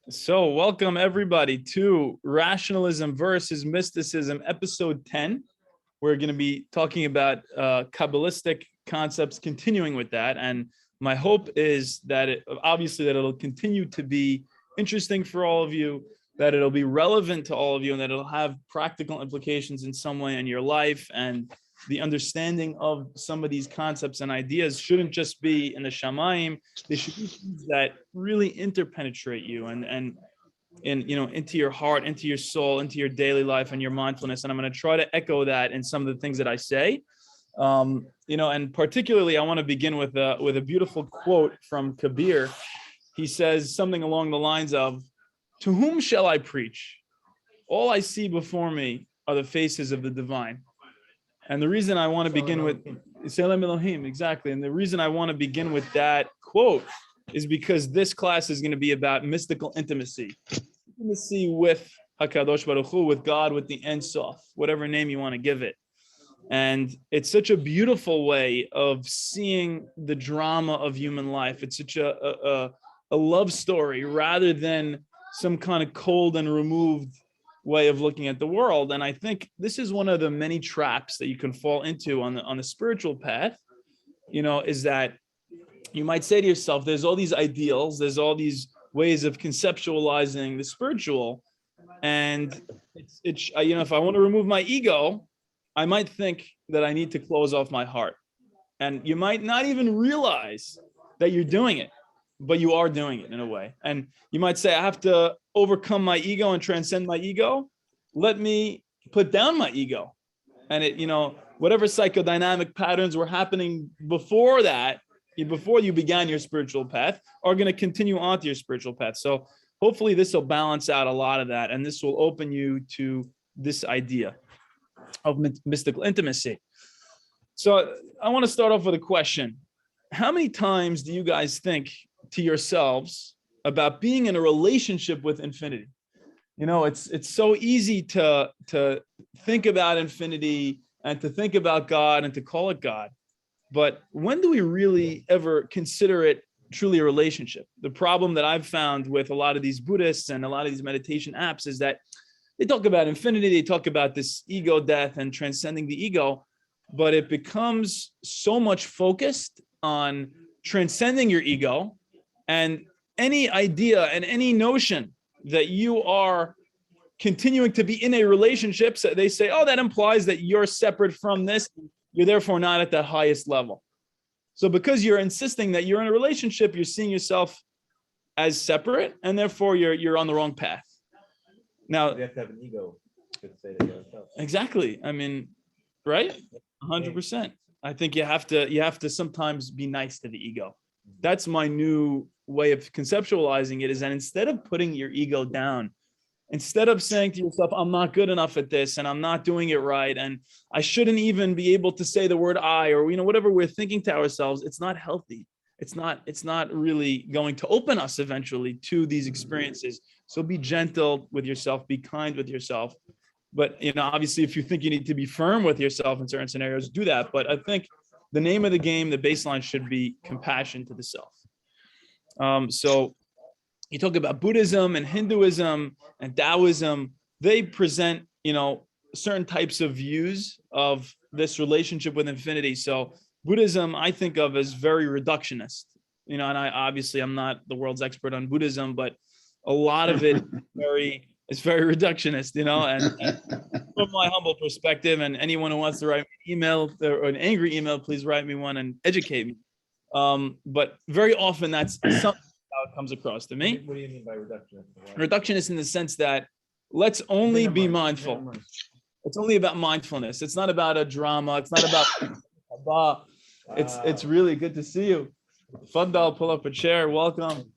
So, welcome everybody to Rationalism versus Mysticism, episode 10. We're going to be talking about Kabbalistic concepts, continuing with that. And my hope is that it'll continue to be interesting for all of you, that it'll be relevant to all of you, and that it'll have practical implications in some way in your life. And the understanding of some of these concepts and ideas shouldn't just be in the shamayim. They should be things that really interpenetrate you and into your heart, into your soul, into your daily life and your mindfulness. And I'm going to try to echo that in some of the things that I say. And particularly I want to begin with a beautiful quote from Kabir. He says something along the lines of, "To whom shall I preach? All I see before me are the faces of the divine." And the reason I want to begin with Selam Elohim, exactly. And the reason I want to begin with that quote is because this class is going to be about mystical intimacy with Hakadosh Baruch Hu, with God, with the Ein Sof, whatever name you want to give it. And it's such a beautiful way of seeing the drama of human life. It's such a love story rather than some kind of cold and removed way of looking at the world. And I think this is one of the many traps that you can fall into on the spiritual path, is that you might say to yourself, there's all these ideals, there's all these ways of conceptualizing the spiritual. And if I want to remove my ego, I might think that I need to close off my heart. And you might not even realize that you're doing it, but you are doing it in a way. And you might say, I have to overcome my ego and transcend my ego. Let me put down my ego. And whatever psychodynamic patterns were happening before that, before you began your spiritual path, are going to continue onto your spiritual path. So hopefully this will balance out a lot of that. And this will open you to this idea of mystical intimacy. So I want to start off with a question. How many times do you guys think to yourselves about being in a relationship with infinity? It's so easy to think about infinity and to think about God and to call it God. But when do we really ever consider it truly a relationship? The problem that I've found with a lot of these Buddhists and a lot of these meditation apps is that they talk about infinity, they talk about this ego death and transcending the ego, but it becomes so much focused on transcending your ego. And any idea and any notion that you are continuing to be in a relationship, so they say, oh, that implies that you're separate from this. You're therefore not at that highest level. So because you're insisting that you're in a relationship, you're seeing yourself as separate, and therefore you're on the wrong path. Now, you have to have an ego to say that yourself. Exactly. I mean, right? 100%. I think you have to sometimes be nice to the ego. That's my new way of conceptualizing it, is that instead of putting your ego down, instead of saying to yourself, I'm not good enough at this and I'm not doing it right, and I shouldn't even be able to say the word I, or whatever we're thinking to ourselves, it's not healthy. It's not really going to open us eventually to these experiences. So be gentle with yourself, be kind with yourself. But obviously, if you think you need to be firm with yourself in certain scenarios, do that. But I think the name of the game, the baseline, should be compassion to the self. So you talk about Buddhism and Hinduism and Taoism. They present, certain types of views of this relationship with infinity. So Buddhism, I think of as very reductionist, and I'm not the world's expert on Buddhism, but a lot of it is very reductionist, and from my humble perspective, and anyone who wants to write me an email or an angry email, please write me one and educate me. But very often that's something how it comes across to me. What do you mean by reductionist? Reductionist in the sense that let's only be mindful. It's only about mindfulness. It's not about a drama. It's not about it's really good to see you. Fadal, pull up a chair. Welcome.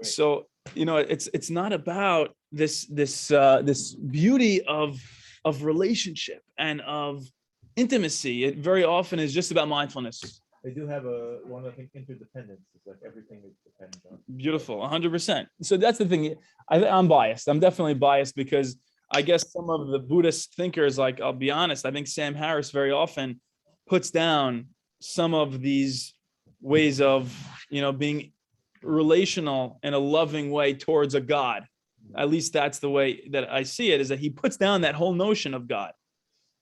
So it's not about this beauty of relationship and of intimacy. It very often is just about mindfulness. They do have one of the interdependence. It's like everything is dependent on. Beautiful, 100%. So that's the thing. I'm biased. I'm definitely biased because I guess some of the Buddhist thinkers, like, I'll be honest, I think Sam Harris very often puts down some of these ways of, being relational in a loving way towards a God. At least that's the way that I see it, is that he puts down that whole notion of God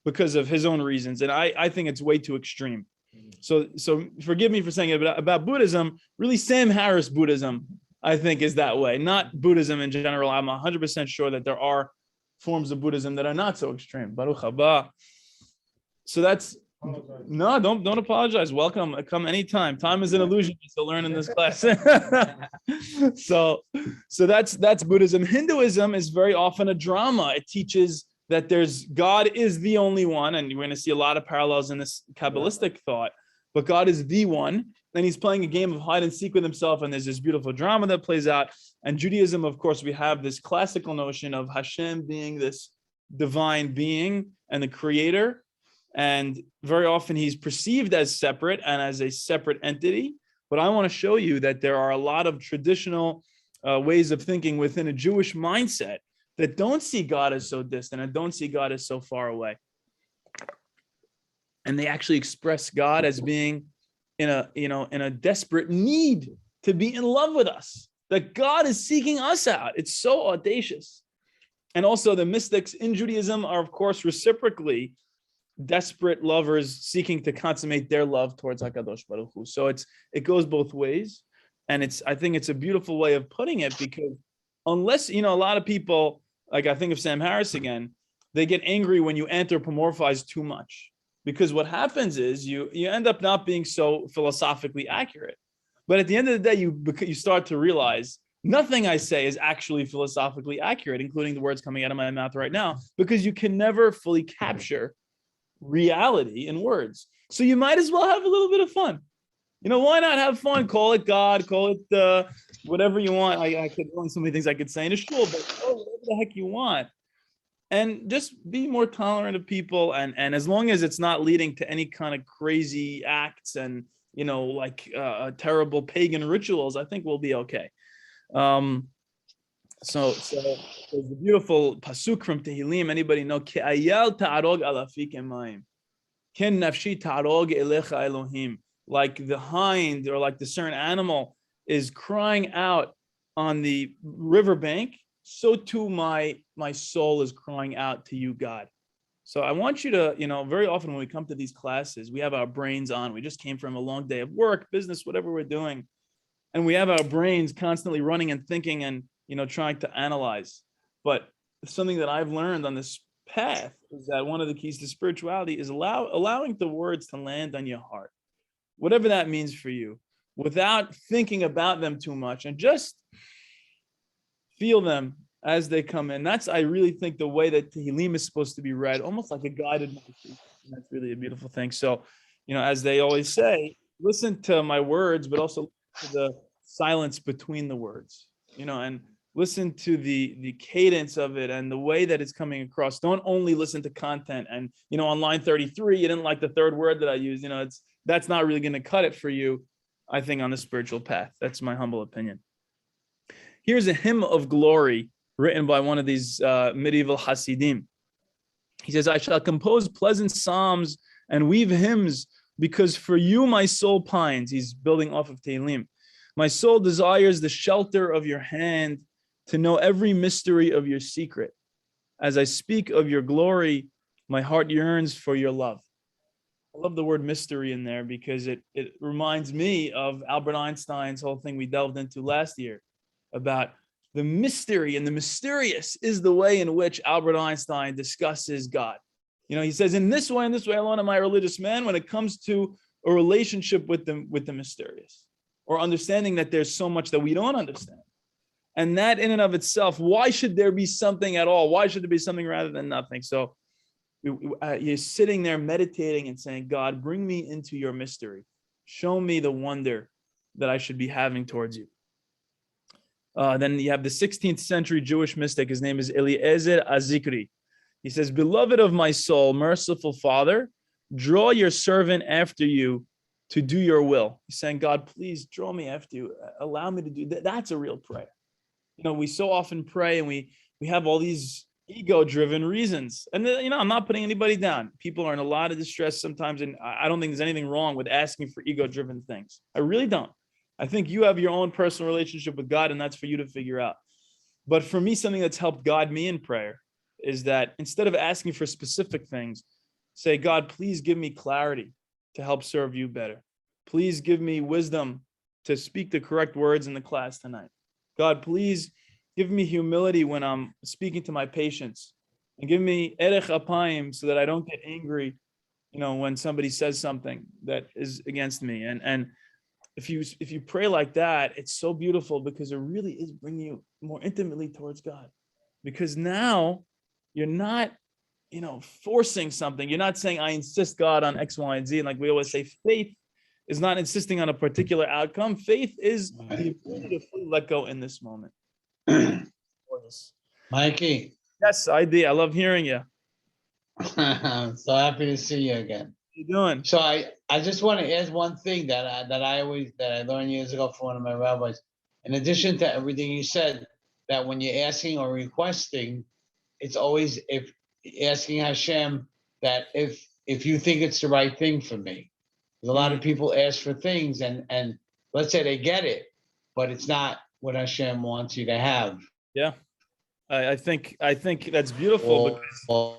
because of his own reasons. And I think it's way too extreme. So forgive me for saying it, but about Buddhism, really Sam Harris Buddhism, I think, is that way, not Buddhism in general. I'm 100% sure that there are forms of Buddhism that are not so extreme. Baruch haba. So that's, no, don't apologize. Welcome. Come anytime. Time is an illusion to learn in this class. so that's Buddhism. Hinduism is very often a drama. It teaches that God is the only one, and we're going to see a lot of parallels in this Kabbalistic thought, but God is the one, and he's playing a game of hide and seek with himself, and there's this beautiful drama that plays out. And Judaism, of course, we have this classical notion of Hashem being this divine being and the creator, and very often he's perceived as separate and as a separate entity. But I want to show you that there are a lot of traditional ways of thinking within a Jewish mindset that don't see God as so distant and don't see God as so far away. And they actually express God as being in a desperate need to be in love with us, that God is seeking us out. It's so audacious. And also the mystics in Judaism are, of course, reciprocally desperate lovers seeking to consummate their love towards HaKadosh Baruch Hu. So it goes both ways. And I think it's a beautiful way of putting it, because unless, a lot of people, like I think of Sam Harris again, they get angry when you anthropomorphize too much, because what happens is you end up not being so philosophically accurate. But at the end of the day, you start to realize nothing I say is actually philosophically accurate, including the words coming out of my mouth right now, because you can never fully capture reality in words. So you might as well have a little bit of fun. Why not have fun? Call it God, call it whatever you want. I could only so many things I could say in a shul, but whatever the heck you want. And just be more tolerant of people. And as long as it's not leading to any kind of crazy acts and, terrible pagan rituals, I think we'll be okay. So there's a beautiful pasuk from Tehillim. Anybody know? Ki ayal ta'arog alafik emayim, ken nafshi ta'arog elecha Elohim. Like the hind, or like the certain animal is crying out on the riverbank, so too my soul is crying out to you, God. So I want you to, very often when we come to these classes, we have our brains on. We just came from a long day of work, business, whatever we're doing, and we have our brains constantly running and thinking and trying to analyze. But something that I've learned on this path is that one of the keys to spirituality is allowing the words to land on your heart, whatever that means for you, without thinking about them too much, and just feel them as they come in. I really think, the way that Tehillim is supposed to be read, almost like a guided meditation. That's really a beautiful thing. So, as they always say, listen to my words, but also to the silence between the words, and listen to the cadence of it and the way that it's coming across. Don't only listen to content. And, on line 33, you didn't like the third word that I used. That's not really going to cut it for you, I think, on the spiritual path. That's my humble opinion. Here's a hymn of glory written by one of these medieval Hasidim. He says, I shall compose pleasant psalms and weave hymns, because for you my soul pines. He's building off of Tehillim. My soul desires the shelter of your hand, to know every mystery of your secret. As I speak of your glory, my heart yearns for your love. I love the word mystery in there, because it reminds me of Albert Einstein's whole thing we delved into last year about the mystery, and the mysterious is the way in which Albert Einstein discusses God. He says, in this way alone am I a religious man, when it comes to a relationship with the mysterious, or understanding that there's so much that we don't understand. And that in and of itself, why should there be something at all? Why should there be something rather than nothing? So you're sitting there meditating and saying, God, bring me into your mystery. Show me the wonder that I should be having towards you. Then you have the 16th century Jewish mystic. His name is Eliezer Azikri. He says, beloved of my soul, merciful Father, draw your servant after you to do your will. He's saying, God, please draw me after you. Allow me to do that. That's a real prayer. We so often pray and we have all these ego-driven reasons. And, I'm not putting anybody down. People are in a lot of distress sometimes, and I don't think there's anything wrong with asking for ego-driven things. I really don't. I think you have your own personal relationship with God, and that's for you to figure out. But for me, something that's helped guide me in prayer is that instead of asking for specific things, say, God, please give me clarity to help serve you better. Please give me wisdom to speak the correct words in the class tonight. God, please give me humility when I'm speaking to my patients, and give me erech apayim so that I don't get angry, when somebody says something that is against me. And if you pray like that, it's so beautiful because it really is bringing you more intimately towards God. Because now you're not, forcing something. You're not saying, I insist, God, on X, Y, and Z. And like we always say, faith is not insisting on a particular outcome. Faith is the ability to fully let go in this moment. Mikey. Yes, I love hearing you. I'm so happy to see you again. How you doing? So I just want to add one thing that I learned years ago from one of my rabbis. In addition to everything you said, that when you're asking or requesting, it's always if asking Hashem that if you think it's the right thing for me. There's a lot of people ask for things and let's say they get it, but it's not what Hashem wants you to have. Yeah, I think that's beautiful. So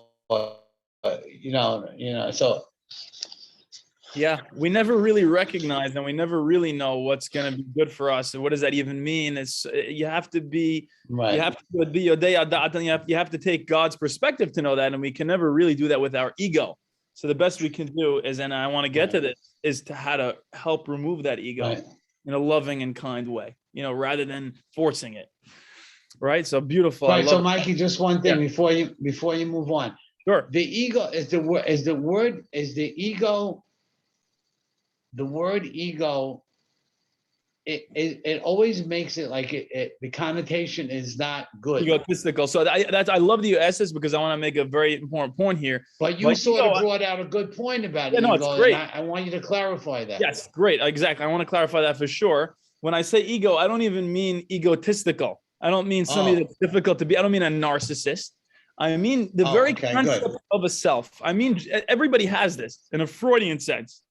yeah, we never really recognize and we never really know what's going to be good for us. And what does that even mean? It's you have to be right. You have to be you have to take God's perspective to know that, and we can never really do that with our ego. So the best we can do is, and I want to get to this, is to how to help remove that ego in a loving and kind way, rather than forcing it. Right. So beautiful. Right. So Mikey, just one thing before you move on. Sure. The ego is the ego. The word ego, it always makes it like the connotation is not good. Egotistical. So I love that you asked this because I want to make a very important point here. But you sort of brought out a good point about ego. No, it's great. I want you to clarify that. Yes, great. Exactly. I want to clarify that for sure. When I say ego, I don't even mean egotistical. I don't mean somebody that's difficult to be. I don't mean a narcissist. I mean the very concept of a self. I mean, everybody has this in a Freudian sense.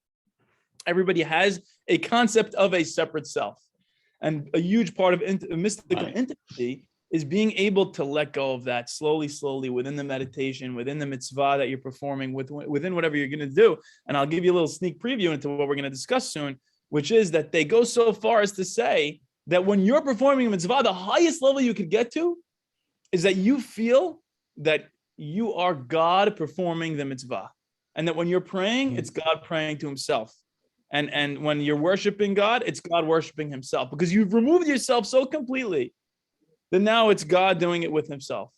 Everybody has a concept of a separate self. And a huge part of mystical intimacy is being able to let go of that slowly within the meditation, within the mitzvah that you're performing, within whatever you're going to do. And I'll give you a little sneak preview into what we're going to discuss soon, which is that they go so far as to say that when you're performing a mitzvah, the highest level you could get to is that you feel that you are God performing the mitzvah. And that when you're praying, it's God praying to himself. And when you're worshiping God, it's God worshiping himself, because you've removed yourself so completely that now it's God doing it with himself.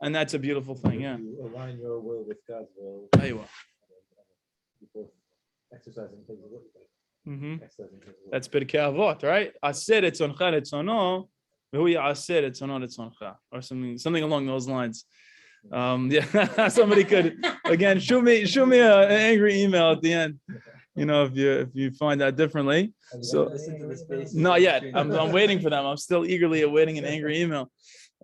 And that's a beautiful thing. Yeah. You align your will with God's will. Before exercising his will. That's Pirkei Avot, right? Aser etzoncha retzono, v'hu ya'aser etzono retzoncha, or something along those lines. Somebody could again shoot me an angry email at the end. If you find that differently. So not yet. I'm waiting for them. I'm still eagerly awaiting an angry email.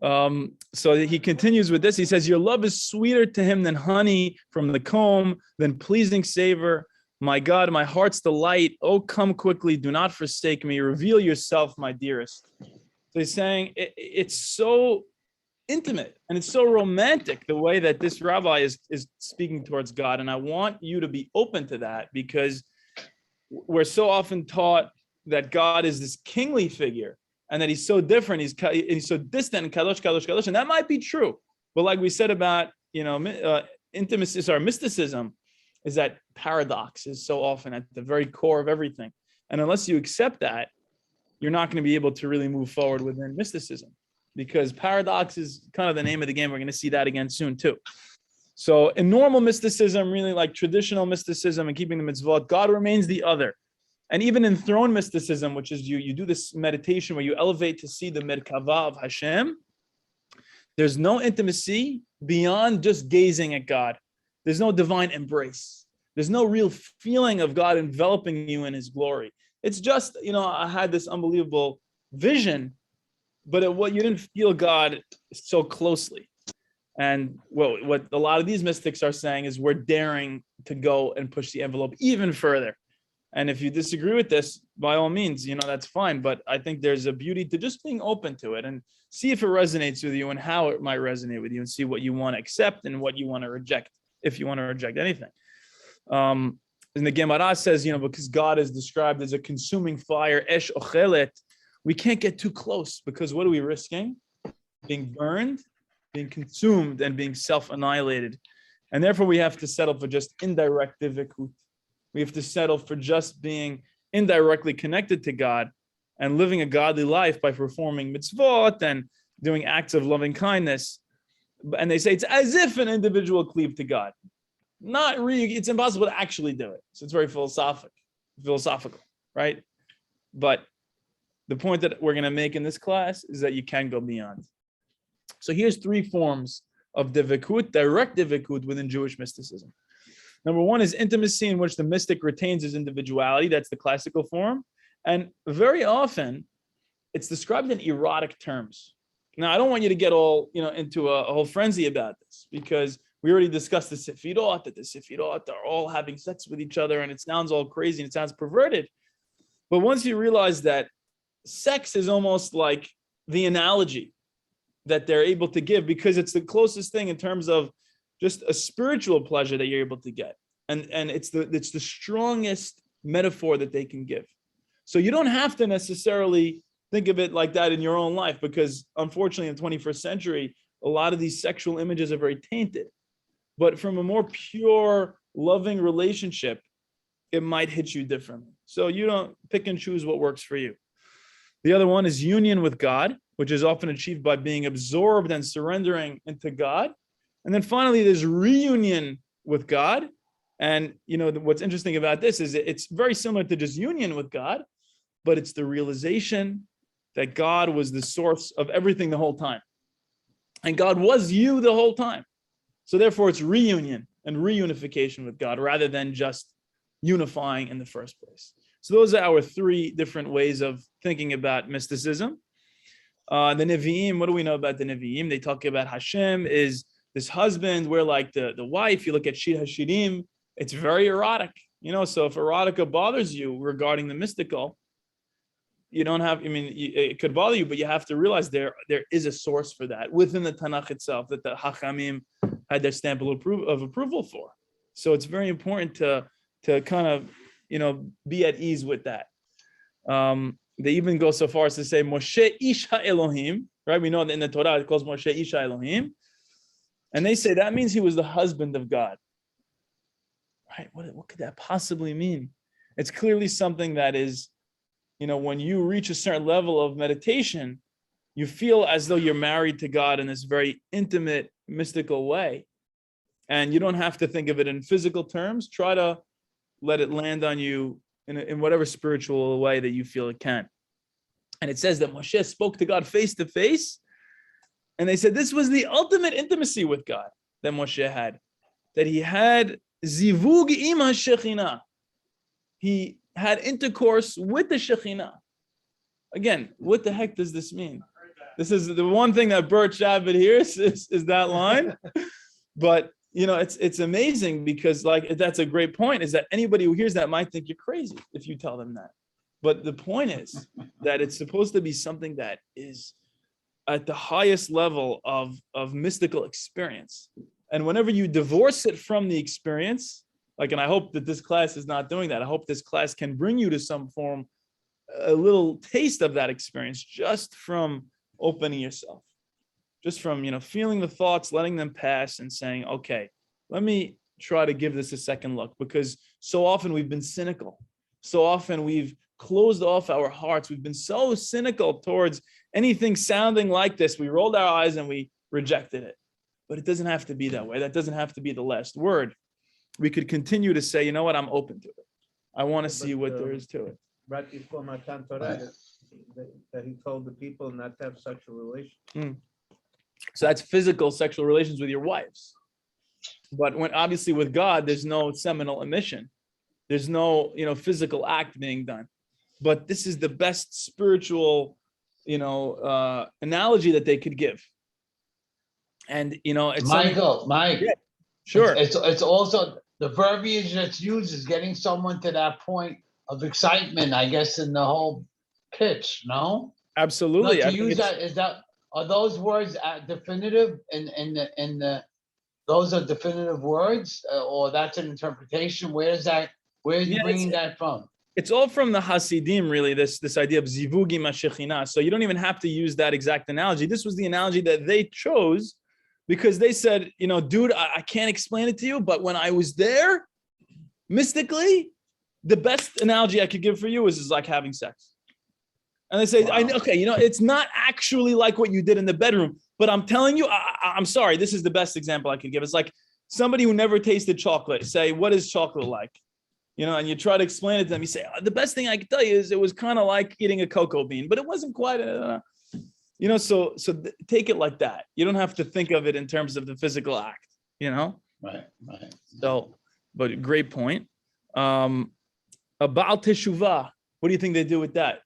So he continues with this. He says, your love is sweeter to him than honey from the comb, than pleasing savor. My God, my heart's delight. Oh, come quickly. Do not forsake me. Reveal yourself, my dearest. So he's saying it's so intimate and it's so romantic the way that this rabbi is speaking towards God. And I want you to be open to that, because we're so often taught that God is this kingly figure and that he's so different. He's so distant and kadosh, kadosh, kadosh. And that might be true. But like we said about, mysticism is that paradox is so often at the very core of everything. And unless you accept that, you're not going to be able to really move forward within mysticism. Because paradox is kind of the name of the game. We're going to see that again soon too. So in normal mysticism, really like traditional mysticism and keeping the mitzvot, God remains the other. And even in throne mysticism, which is you do this meditation where you elevate to see the Merkava of Hashem, there's no intimacy beyond just gazing at God. There's no divine embrace. There's no real feeling of God enveloping you in his glory. It's just, I had this unbelievable vision, but you didn't feel God so closely. And what a lot of these mystics are saying is we're daring to go and push the envelope even further. And if you disagree with this, by all means, that's fine. But I think there's a beauty to just being open to it and see if it resonates with you and how it might resonate with you, and see what you want to accept and what you want to reject, if you want to reject anything. And the Gemara says, because God is described as a consuming fire, esh ochelet, we can't get too close, because what are we risking? Being burned, being consumed, and being self-annihilated. And therefore we have to settle for just indirect divikut. We have to settle for just being indirectly connected to God and living a godly life by performing mitzvot and doing acts of loving kindness. And they say it's as if an individual cleaved to God. Not really, it's impossible to actually do it. So it's very philosophical, right? But the point that we're going to make in this class is that you can go beyond. So here's 3 forms of divikut, direct divikut within Jewish mysticism. Number 1 is intimacy, in which the mystic retains his individuality. That's the classical form. And very often it's described in erotic terms. Now, I don't want you to get all, into a whole frenzy about this, because we already discussed the sefirot, that the sefirot are all having sex with each other, and it sounds all crazy and it sounds perverted. But once you realize that sex is almost like the analogy that they're able to give, because it's the closest thing in terms of just a spiritual pleasure that you're able to get. And it's the strongest metaphor that they can give. So you don't have to necessarily think of it like that in your own life, because unfortunately in the 21st century, a lot of these sexual images are very tainted. But from a more pure, loving relationship, it might hit you differently. So you don't pick and choose what works for you. The other one is union with God, which is often achieved by being absorbed and surrendering into God. And then finally, there's reunion with God. And what's interesting about this is it's very similar to just union with God, but it's the realization that God was the source of everything the whole time. And God was you the whole time. So therefore, it's reunion and reunification with God rather than just unifying in the first place. So those are our 3 different ways of thinking about mysticism. The Nevi'im, what do we know about the Nevi'im? They talk about Hashem is this husband, where like the wife, you look at Shir HaShirim, it's very erotic. So if erotica bothers you regarding the mystical, you don't have, it could bother you, but you have to realize there is a source for that within the Tanakh itself that the Hachamim had their stamp of approval for. So it's very important to kind of, be at ease with that. They even go so far as to say Moshe Ish HaElohim, right? We know that in the Torah it calls Moshe Ish HaElohim. And they say that means he was the husband of God. Right? What could that possibly mean? It's clearly something that is, when you reach a certain level of meditation, you feel as though you're married to God in this very intimate, mystical way. And you don't have to think of it in physical terms. Try to let it land on you in whatever spiritual way that you feel it can. And it says that Moshe spoke to God face to face. And they said this was the ultimate intimacy with God that Moshe had. That he had zivug im ha-shekhinah. He had intercourse with the Shekhinah. Again, what the heck does this mean? This is the one thing that Bert Shabbat hears is that line. But it's amazing, because that's a great point, is that anybody who hears that might think you're crazy if you tell them that. But the point is that it's supposed to be something that is at the highest level of mystical experience. And whenever you divorce it from the experience, and I hope that this class is not doing that. I hope this class can bring you to some form, a little taste of that experience, just from opening yourself, just from, feeling the thoughts, letting them pass and saying, okay, let me try to give this a second look, because so often we've been cynical. So often we've closed off our hearts. We've been so cynical towards anything sounding like this. We rolled our eyes and we rejected it. But it doesn't have to be that way. That doesn't have to be the last word. We could continue to say, you know what, I'm open to it. I want to see what there is to it. Right before Matan Torah, that he told the people not to have sexual relations. So that's physical sexual relations with your wives. But obviously with God, there's no seminal emission. There's no, physical act being done. But this is the best spiritual, analogy that they could give. And, it's Mike. Sure. It's also the verbiage that's used is getting someone to that point of excitement, I guess, in the whole pitch. No, Absolutely. to I think use it's, that is that are those words definitive in the those are definitive words, or that's an interpretation. Where are you yeah, bringing that from? it's all from the Hasidim, really, this idea of zivugi mashechina. So you don't even have to use that exact analogy. This was the analogy that they chose because they said, dude, I can't explain it to you, but when I was there, mystically, the best analogy I could give for you is like having sex. And they say, Wow. okay, it's not actually like what you did in the bedroom, but I'm telling you, I'm sorry, this is the best example I could give. It's like somebody who never tasted chocolate. Say, what is chocolate like? And you try to explain it to them. You say, the best thing I can tell you is it was kind of like eating a cocoa bean, but it wasn't quite, so take it like that. You don't have to think of it in terms of the physical act, Right. So, but great point. About teshuvah, what do you think they do with that?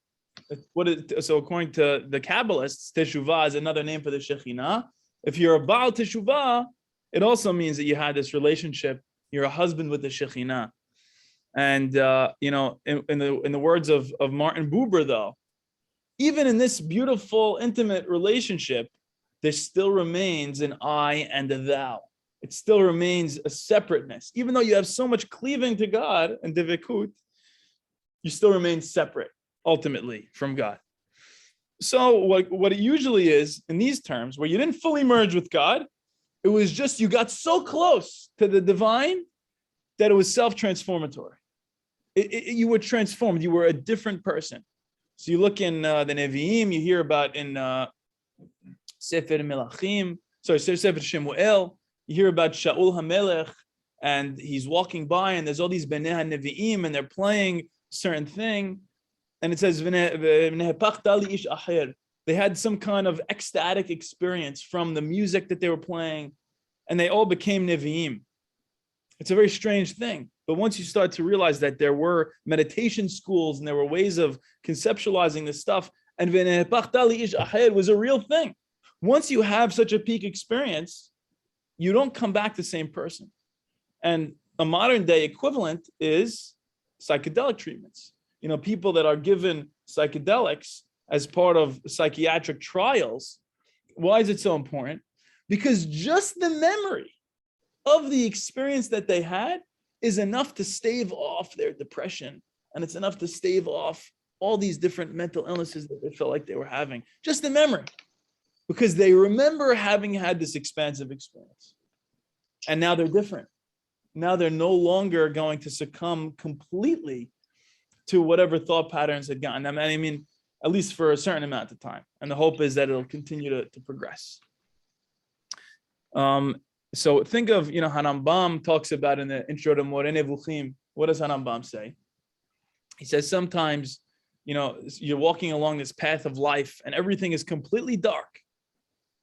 So according to the Kabbalists, teshuvah is another name for the Shekhinah. If you're a Baal teshuvah, it also means that you had this relationship. You're a husband with the Shekhinah. And in the words of Martin Buber, though, even in this beautiful, intimate relationship, there still remains an I and a thou. It still remains a separateness. Even though you have so much cleaving to God and devikut, you still remain separate, ultimately, from God. So what it usually is in these terms, where you didn't fully merge with God, it was just you got so close to the divine that it was self-transformatory. You were transformed. You were a different person. So you look in the Nevi'im, you hear about in Sefer Melachim, Sefer Shemuel, you hear about Shaul HaMelech, and he's walking by, and there's all these Bnei HaNevi'im, and they're playing a certain thing, and it says, they had some kind of ecstatic experience from the music that they were playing, and they all became Nevi'im. It's a very strange thing. But once you start to realize that there were meditation schools and there were ways of conceptualizing this stuff, and it was a real thing. Once you have such a peak experience, you don't come back the same person. And a modern day equivalent is psychedelic treatments. People that are given psychedelics as part of psychiatric trials. Why is it so important? Because just the memory of the experience that they had is enough to stave off their depression, and it's enough to stave off all these different mental illnesses that they felt like they were having. Just the memory, because they remember having had this expansive experience. And now they're different. Now they're no longer going to succumb completely to whatever thought patterns had gotten them. I mean, at least for a certain amount of time. And the hope is that it'll continue to progress. So think of, Harambam talks about in the intro to Moreh Nevuchim. What does Harambam say? He says sometimes, you're walking along this path of life and everything is completely dark.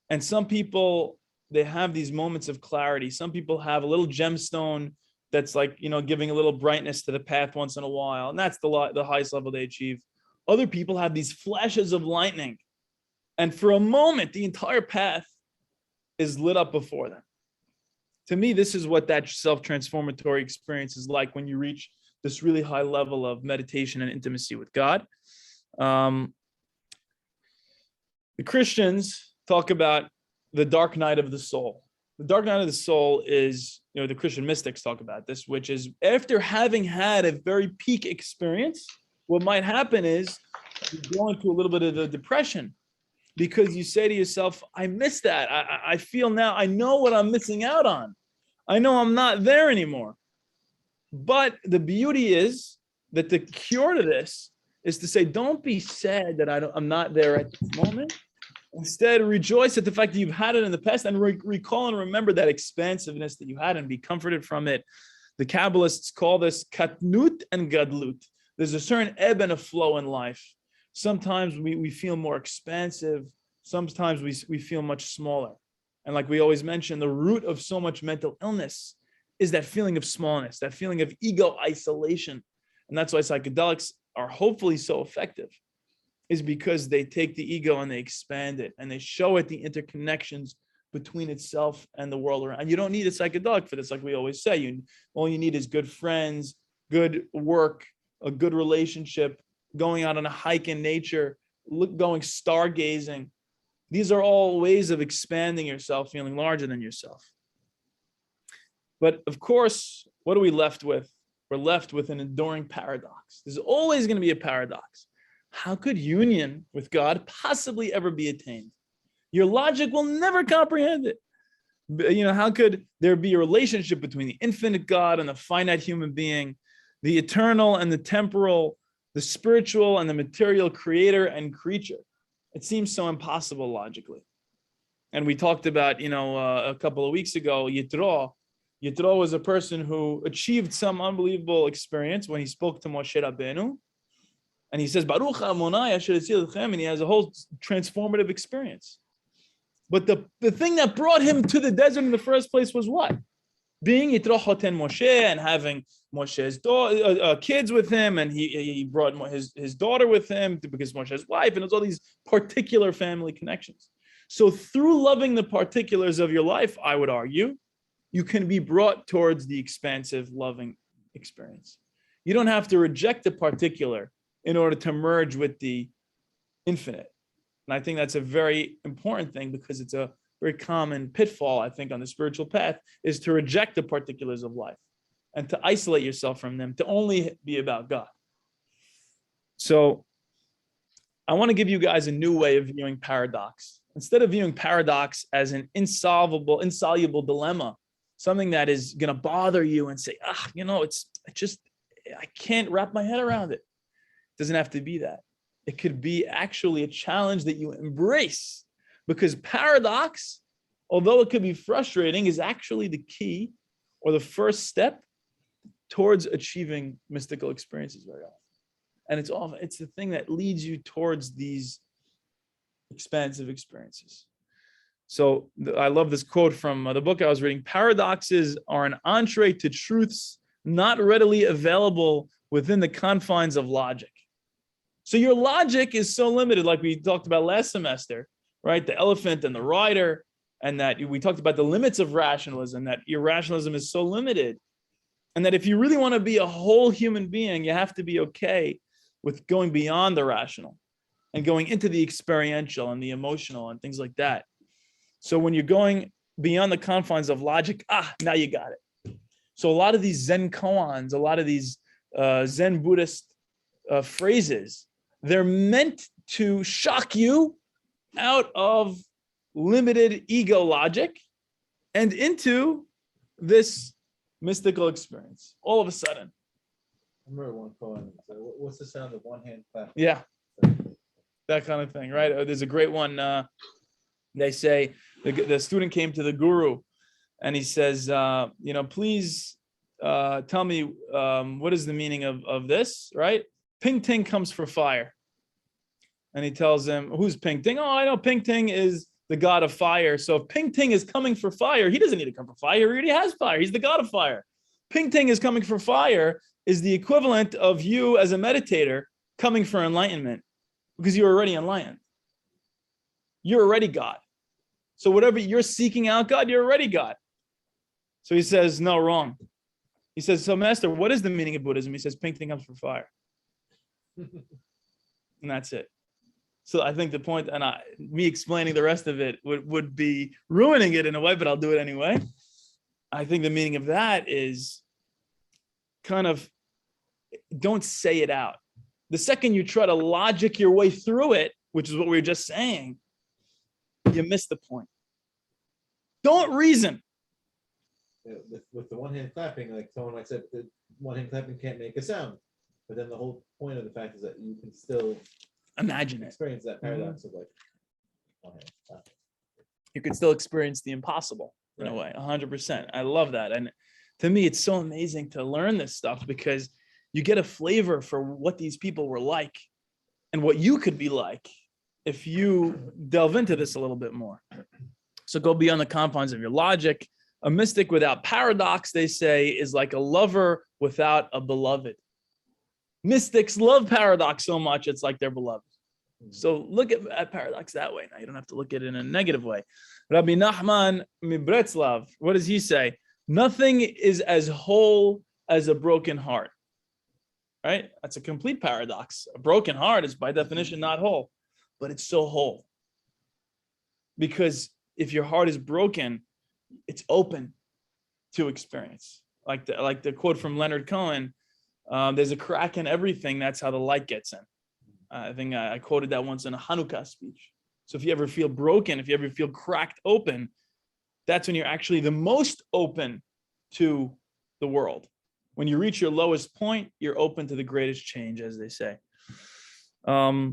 And some people, they have these moments of clarity. Some people have a little gemstone that's like, giving a little brightness to the path once in a while. And that's the highest level they achieve. Other people have these flashes of lightning. And for a moment, the entire path is lit up before them. To me, this is what that self-transformatory experience is like when you reach this really high level of meditation and intimacy with God. The Christians talk about the dark night of the soul. The dark night of the soul is, the Christian mystics talk about this, which is after having had a very peak experience, what might happen is you go into a little bit of a depression because you say to yourself, I miss that. I feel now, I know what I'm missing out on. I know I'm not there anymore. But the beauty is that the cure to this is to say, don't be sad that I'm not there at this moment. Instead, rejoice at the fact that you've had it in the past and recall and remember that expansiveness that you had and be comforted from it. The Kabbalists call this katnut and gadlut. There's a certain ebb and a flow in life. Sometimes we feel more expansive. Sometimes we feel much smaller. And like we always mention, the root of so much mental illness is that feeling of smallness, that feeling of ego isolation. And that's why psychedelics are hopefully so effective, is because they take the ego and they expand it and they show it the interconnections between itself and the world around. And you don't need a psychedelic for this, like we always say. All you need is good friends, good work, a good relationship, going out on a hike in nature, going stargazing. These are all ways of expanding yourself, feeling larger than yourself. But of course, what are we left with? We're left with an enduring paradox. There's always going to be a paradox. How could union with God possibly ever be attained? Your logic will never comprehend it. How could there be a relationship between the infinite God and the finite human being, the eternal and the temporal, the spiritual and the material creator and creature? It seems so impossible logically. And we talked about, a couple of weeks ago, Yitro. Yitro was a person who achieved some unbelievable experience when he spoke to Moshe Rabbeinu. And he says, Baruch Amonai Asher Hatzil, and he has a whole transformative experience. But the thing that brought him to the desert in the first place was what? Being Yitro Choten Moshe and having Moshe's kids with him, and he brought his daughter with him because Moshe's wife, and there's all these particular family connections. So through loving the particulars of your life, I would argue, you can be brought towards the expansive, loving experience. You don't have to reject the particular in order to merge with the infinite. And I think that's a very important thing because it's a very common pitfall, I think, on the spiritual path, is to reject the particulars of life and to isolate yourself from them, to only be about God. So I want to give you guys a new way of viewing paradox. Instead of viewing paradox as an insoluble dilemma, something that is going to bother you and say, I can't wrap my head around it. It doesn't have to be that. It could be actually a challenge that you embrace, because paradox, although it could be frustrating, is actually the key or the first step towards achieving mystical experiences very often. And it's the thing that leads you towards these expansive experiences. So I love this quote from the book I was reading. Paradoxes are an entree to truths not readily available within the confines of logic. So your logic is so limited, like we talked about last semester, right? The elephant and the rider, and that we talked about the limits of rationalism, that your rationalism is so limited. And that if you really want to be a whole human being, you have to be okay with going beyond the rational and going into the experiential and the emotional and things like that. So when you're going beyond the confines of logic, now you got it. So a lot of these Zen koans, a lot of these Zen Buddhist phrases, they're meant to shock you out of limited ego logic and into this mystical experience all of a sudden. I remember one poem. What's the sound of one hand clapping? Yeah, that kind of thing, right? There's a great one. They say the student came to the guru and he says, please tell me what is the meaning of this, right? Ping Ting comes for fire. And he tells him, who's Ping Ting? Oh, I know Ping Ting is the god of fire. So if Ping Ting is coming for fire, he doesn't need to come for fire. He already has fire. He's the god of fire. Ping Ting is coming for fire is the equivalent of you as a meditator coming for enlightenment, because you're already enlightened. You're already God. So whatever you're seeking out God, you're already God. So he says, no, wrong. He says, so master, what is the meaning of Buddhism? He says, Ping Ting comes for fire. And that's it. So I think the point, and me explaining the rest of it would be ruining it in a way, but I'll do it anyway. I think the meaning of that is kind of, don't say it out. The second you try to logic your way through it, which is what we were just saying, you miss the point. Don't reason. With the one hand clapping, like someone might say, the one hand clapping can't make a sound. But then the whole point of the fact is that you can still Imagine it. experience that paradox of like one hand clapping. You can still experience the impossible in a way, 100%. I love that. And to me, it's so amazing to learn this stuff because you get a flavor for what these people were like and what you could be like if you delve into this a little bit more. So go beyond the confines of your logic. A mystic without paradox, they say, is like a lover without a beloved. Mystics love paradox so much, it's like they're beloved. So look at paradox that way. Now, you don't have to look at it in a negative way. Rabbi Nachman Mibretzlav, what does he say? Nothing is as whole as a broken heart. right? That's a complete paradox. A broken heart is by definition not whole, but it's so whole. Because if your heart is broken, it's open to experience. Like the quote from Leonard Cohen, there's a crack in everything. That's how the light gets in. I think I quoted that once in a Hanukkah speech. So if you ever feel broken, if you ever feel cracked open, that's when you're actually the most open to the world. When you reach your lowest point, you're open to the greatest change, as they say. So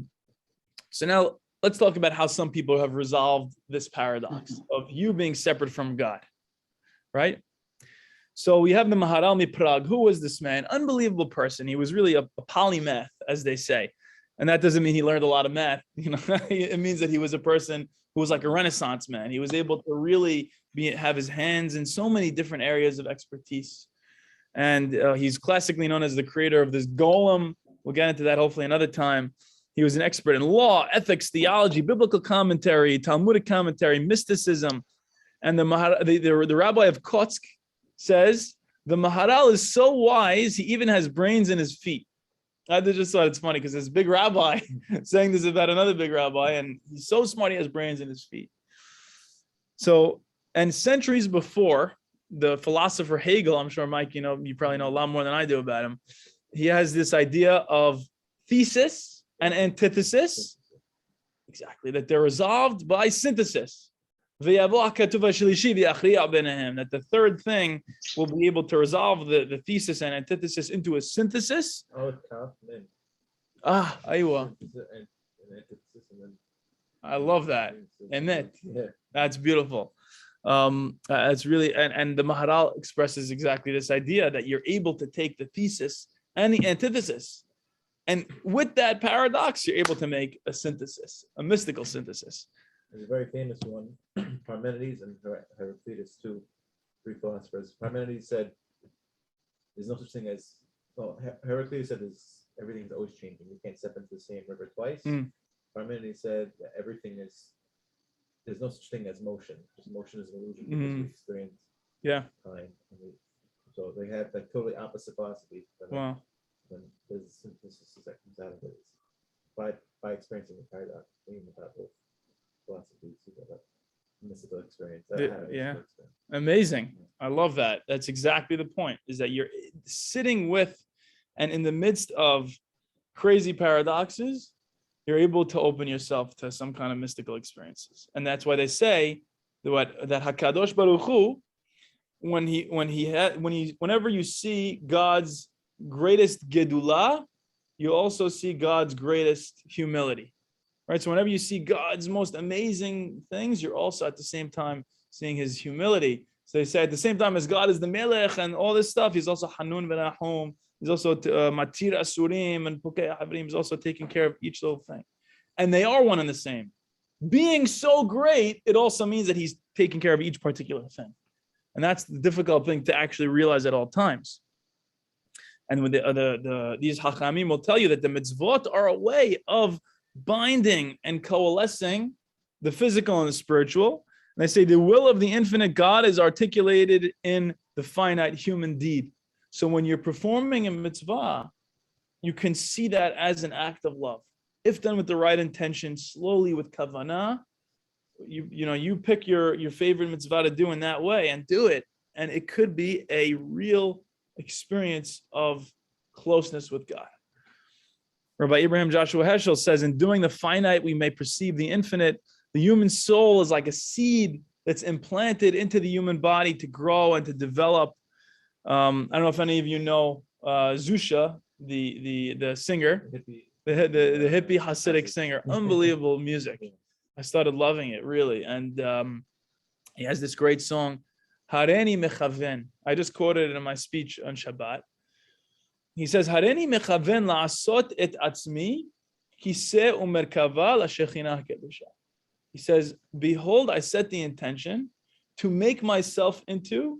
now let's talk about how some people have resolved this paradox of you being separate from God, right? So we have the Maharal Prague. Who was this man? Unbelievable person. He was really a polymath, as they say. And that doesn't mean he learned a lot of math. It means that he was a person who was like a Renaissance man. He was able to really have his hands in so many different areas of expertise. And he's classically known as the creator of this golem. We'll get into that hopefully another time. He was an expert in law, ethics, theology, biblical commentary, Talmudic commentary, mysticism. And the rabbi of Kotsk says, the Maharal is so wise, he even has brains in his feet. I just thought it's funny because this big rabbi saying this about another big rabbi, and he's so smart he has brains in his feet. So, and centuries before, the philosopher Hegel, I'm sure, Mike, you probably know a lot more than I do about him. He has this idea of thesis and antithesis, exactly, that they're resolved by synthesis. That the third thing will be able to resolve the thesis and antithesis into a synthesis. Aywa. I love that. Emet. That's beautiful. It's really, and the Maharal expresses exactly this idea that you're able to take the thesis and the antithesis. And with that paradox, you're able to make a synthesis, a mystical synthesis. There's a very famous one, Parmenides and Heraclitus, two Greek philosophers. Parmenides said, there's no such thing as, Heraclitus said everything's always changing. You can't step into the same river twice. Parmenides said that there's no such thing as motion. Just motion is an illusion because we experience time. So they had like totally opposite philosophies. Wow. When there's a synthesis that comes out of it, by experiencing the paradox, being without both philosophies, mystical experience. Amazing. I love that. That's exactly the point, is that you're sitting with and in the midst of crazy paradoxes, you're able to open yourself to some kind of mystical experiences. And that's why they say that Hakadosh Baruch Hu, whenever you see God's greatest gedula, you also see God's greatest humility. Right, so whenever you see God's most amazing things, you're also at the same time seeing his humility. So they say at the same time as God is the Melech and all this stuff, he's also Hanun v'Rahum. He's also Matir Asurim and Pukei Havrim. He's also taking care of each little thing. And they are one and the same. Being so great, it also means that he's taking care of each particular thing. And that's the difficult thing to actually realize at all times. And with these Hachamim will tell you that the mitzvot are a way of binding and coalescing the physical and the spiritual. And they say the will of the infinite God is articulated in the finite human deed. So when you're performing a mitzvah, you can see that as an act of love. If done with the right intention, slowly with kavanah, you pick your favorite mitzvah to do in that way and do it. And it could be a real experience of closeness with God. Rabbi Abraham Joshua Heschel says, in doing the finite, we may perceive the infinite. The human soul is like a seed that's implanted into the human body to grow and to develop. I don't know if any of you know Zusha, the singer, the hippie Hasidic singer. Unbelievable music. I started loving it, really. And he has this great song, Hareni Mechaven. I just quoted it in my speech on Shabbat. He says, Hareni mechaven la'asot et atzmi kiseh umerkava la'shechinah kedusha. He says, behold, I set the intention to make myself into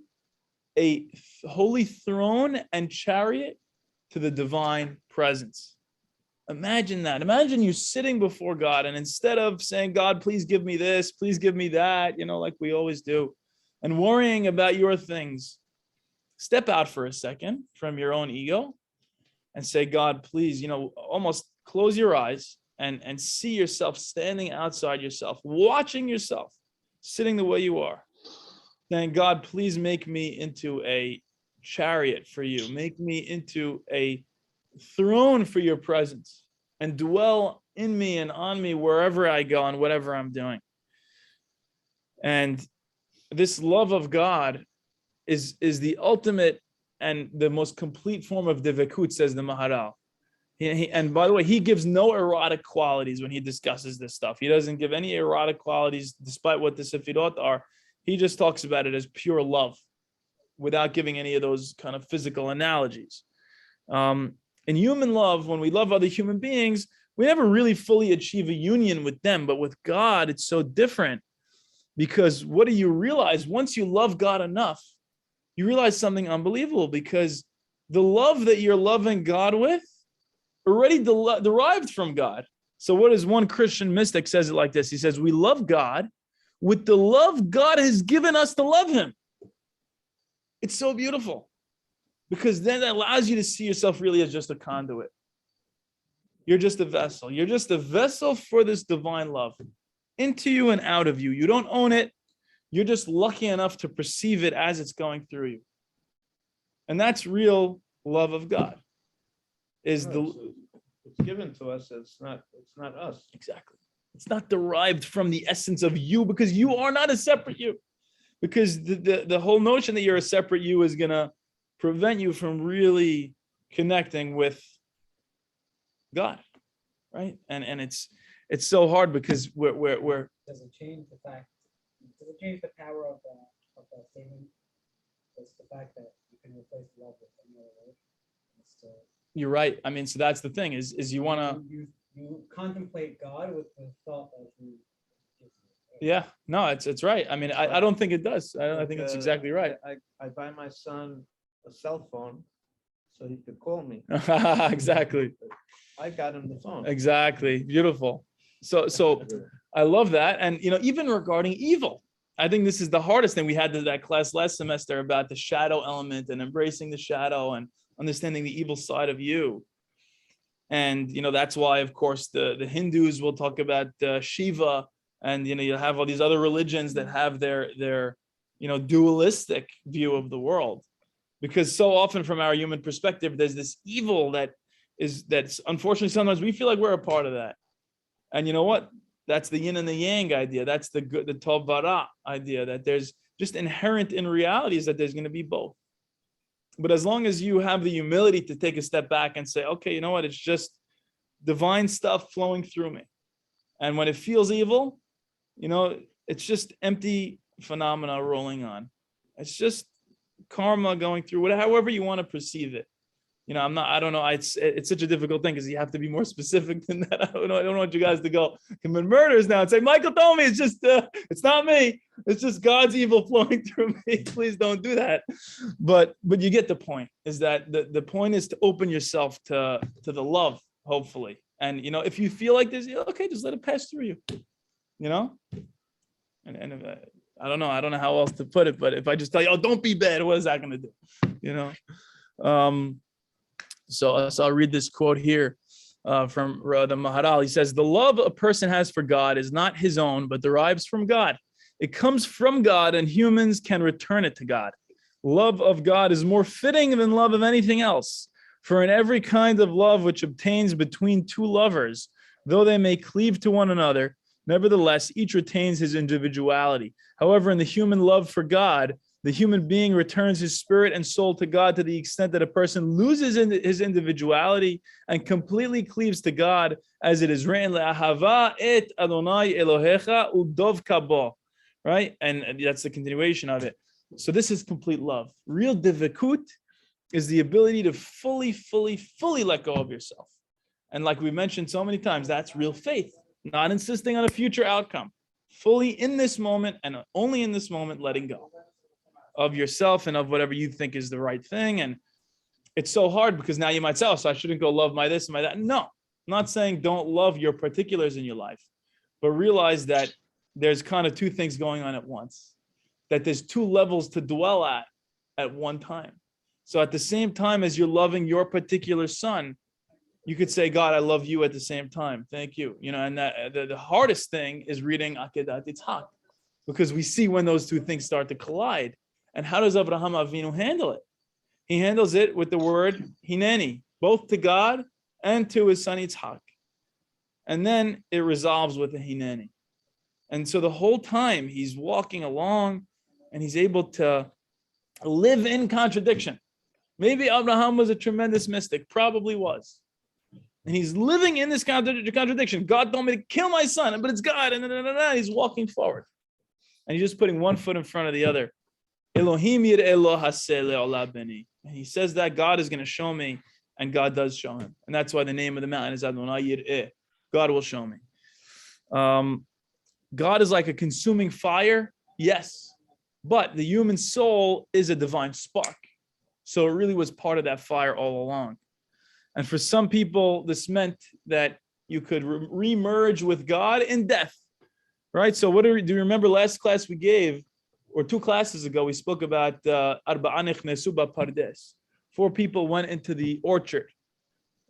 a holy throne and chariot to the divine presence. Imagine that. Imagine you sitting before God, and instead of saying, God, please give me this, please give me that, like we always do, and worrying about your things, step out for a second from your own ego and say, God, please, almost close your eyes and see yourself standing outside yourself, watching yourself, sitting the way you are, saying, God, please make me into a chariot for you. Make me into a throne for your presence, and dwell in me and on me wherever I go and whatever I'm doing. And this love of God is the ultimate and the most complete form of divekut, says the Maharal. And by the way, he gives no erotic qualities when he discusses this stuff. He doesn't give any erotic qualities, despite what the Sefirot are. He just talks about it as pure love, without giving any of those kind of physical analogies. In human love, when we love other human beings, we never really fully achieve a union with them. But with God, it's so different, because what do you realize? Once you love God enough, you realize something unbelievable, because the love that you're loving God with already derived from God. So what is one Christian mystic says it like this? He says, we love God with the love God has given us to love him. It's so beautiful, because then it allows you to see yourself really as just a conduit. You're just a vessel. You're just a vessel for this divine love, into you and out of you. You don't own it. You're just lucky enough to perceive it as it's going through you. And that's real love of God. It's given to us. It's not us. Exactly. It's not derived from the essence of you, because you are not a separate you. Because the whole notion that you're a separate you is going to prevent you from really connecting with God, right? And it's so hard, because we're Does it change the fact? Does it change the power of that statement? It's the fact that you can replace love with any other word. You're right. I mean, so that's the thing is you want to. You contemplate God with the thought that you. Yeah, no, it's right. I mean, I don't think it does. I think it's exactly right. I buy my son a cell phone so he could call me. Exactly. I got him the phone. Exactly. Beautiful. So I love that. And, even regarding evil, I think this is the hardest thing. We had that class last semester about the shadow element and embracing the shadow and understanding the evil side of you. And, that's why, of course, the Hindus will talk about Shiva. And, you have all these other religions that have their dualistic view of the world, because so often from our human perspective, there's this evil that's unfortunately sometimes we feel like we're a part of that. And you know what? That's the yin and the yang idea. That's the good, the tov vara idea, that there's just inherent in reality is that there's going to be both. But as long as you have the humility to take a step back and say, okay, you know what? It's just divine stuff flowing through me. And when it feels evil, it's just empty phenomena rolling on. It's just karma going through however you want to perceive it. I don't know. It's such a difficult thing, because you have to be more specific than that. I don't want you guys to go commit murders now and say, Michael told me it's just, it's not me. It's just God's evil flowing through me. Please don't do that. But you get the point, is that the point is to open yourself to the love, hopefully. And, if you feel like this, okay, just let it pass through you, and if, I don't know how else to put it, but if I just tell you, oh, don't be bad, what is that going to do? So I'll read this quote here from the Maharal. He says, the love a person has for God is not his own, but derives from God. It comes from God, and humans can return it to God. Love of God is more fitting than love of anything else. For in every kind of love which obtains between two lovers, though they may cleave to one another, nevertheless, each retains his individuality. However, in the human love for God, the human being returns his spirit and soul to God to the extent that a person loses his individuality and completely cleaves to God, as it is written, "Le'ahava et Adonai Elohecha u'dov kabo," right? And that's the continuation of it. So this is complete love. Real divekut is the ability to fully let go of yourself. And like we mentioned so many times, that's real faith, not insisting on a future outcome. Fully in this moment, and only in this moment, letting go of yourself and of whatever you think is the right thing. And it's so hard, because now you might say, oh, so I shouldn't go love my this and my that. No, I'm not saying don't love your particulars in your life, but realize that there's kind of two things going on at once, that there's two levels to dwell at one time. So at the same time as you're loving your particular son, you could say, God, I love you at the same time. Thank you. And that the hardest thing is reading Akedat Yitzhak, because we see when those two things start to collide. And how does Abraham Avinu handle it? He handles it with the word hineni, both to God and to his son Yitzhak. And then it resolves with a hineni. And so the whole time he's walking along and he's able to live in contradiction. Maybe Abraham was a tremendous mystic, probably was. And he's living in this contradiction. God told me to kill my son, but it's God. And he's walking forward. And he's just putting one foot in front of the other. Elohim yir'eh haseh le'olah beni. And he says that God is going to show me, and God does show him. And that's why the name of the mountain is Adonai Yir'eh. God will show me. God is like a consuming fire, yes. But the human soul is a divine spark. So it really was part of that fire all along. And for some people, this meant that you could re-merge with God in death, right? So do you remember last class we gave, or 2 classes ago, we spoke about Arba'a nechnesu b'pardes. 4 people went into the orchard.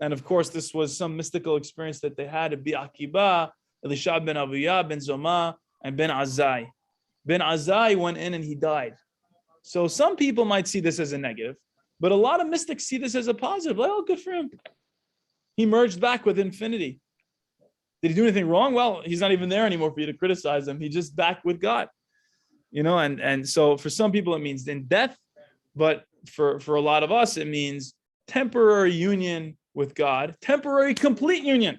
And of course, this was some mystical experience that they had at Bi Akiba, Elisha ben Avuya, ben Zoma, and ben Azai. Ben Azai went in and he died. So some people might see this as a negative, but a lot of mystics see this as a positive. Like, oh, good for him. He merged back with infinity. Did he do anything wrong? Well, he's not even there anymore for you to criticize him. He's just back with God. And so for some people it means in death, but for a lot of us it means temporary union with God, temporary complete union.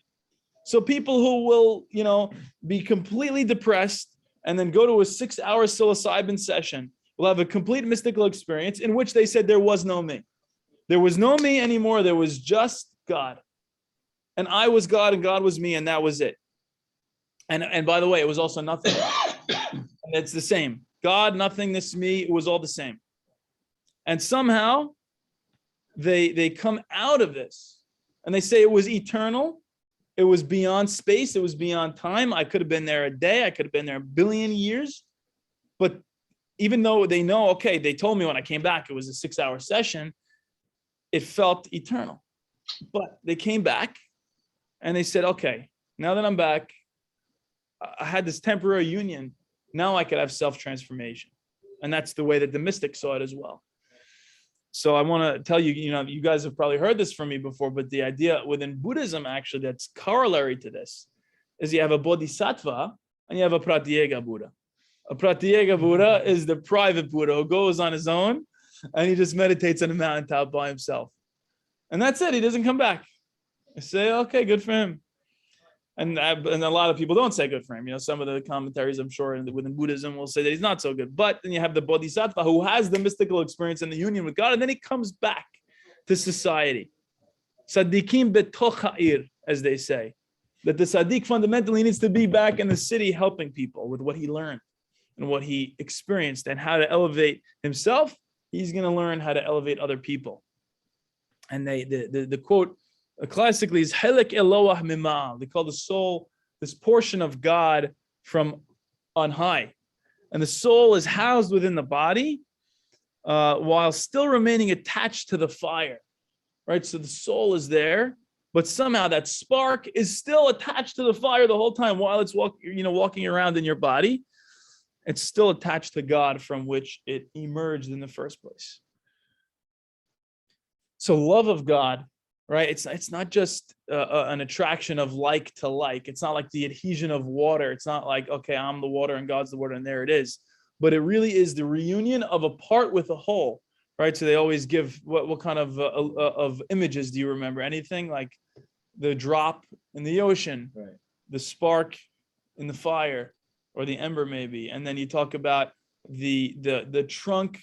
So people who will, be completely depressed and then go to a 6-hour psilocybin session will have a complete mystical experience in which they said there was no me. There was no me anymore. There was just God. And I was God and God was me, and that was it. And by the way, it was also nothing. And it's the same. God, nothingness, me, it was all the same. And somehow they come out of this and they say it was eternal. It was beyond space. It was beyond time. I could have been there a day. I could have been there a billion years. But even though they know, okay, they told me when I came back, it was a 6-hour session, it felt eternal. But they came back and they said, okay, now that I'm back, I had this temporary union. Now I could have self-transformation. And that's the way that the mystics saw it as well. So I want to tell you, you guys have probably heard this from me before, but the idea within Buddhism, actually, that's corollary to this, is you have a bodhisattva and you have a pratyeka Buddha. A pratyeka Buddha is the private Buddha who goes on his own and he just meditates on a mountaintop by himself. And that's it. He doesn't come back. I say, okay, good for him. And a lot of people don't say good for him. Some of the commentaries, I'm sure, within Buddhism will say that he's not so good. But then you have the bodhisattva who has the mystical experience and the union with God, and then he comes back to society. Sadiqim betoch ha'ir, as they say. That the Sadiq fundamentally needs to be back in the city helping people with what he learned and what he experienced and how to elevate himself. He's going to learn how to elevate other people. And the quote classically is Helek Eloah Mimah. They call the soul this portion of God from on high. And the soul is housed within the body while still remaining attached to the fire. Right? So the soul is there, but somehow that spark is still attached to the fire the whole time while it's walking around in your body. It's still attached to God from which it emerged in the first place. So love of God, right? It's not just an attraction of like to like. It's not like the adhesion of water. It's not like, okay, I'm the water and God's the water and there it is. But it really is the reunion of a part with a whole, right? So they always give, what kind of images do you remember? Anything like the drop in the ocean, Right. the spark in the fire, or the ember maybe. And then you talk about the trunk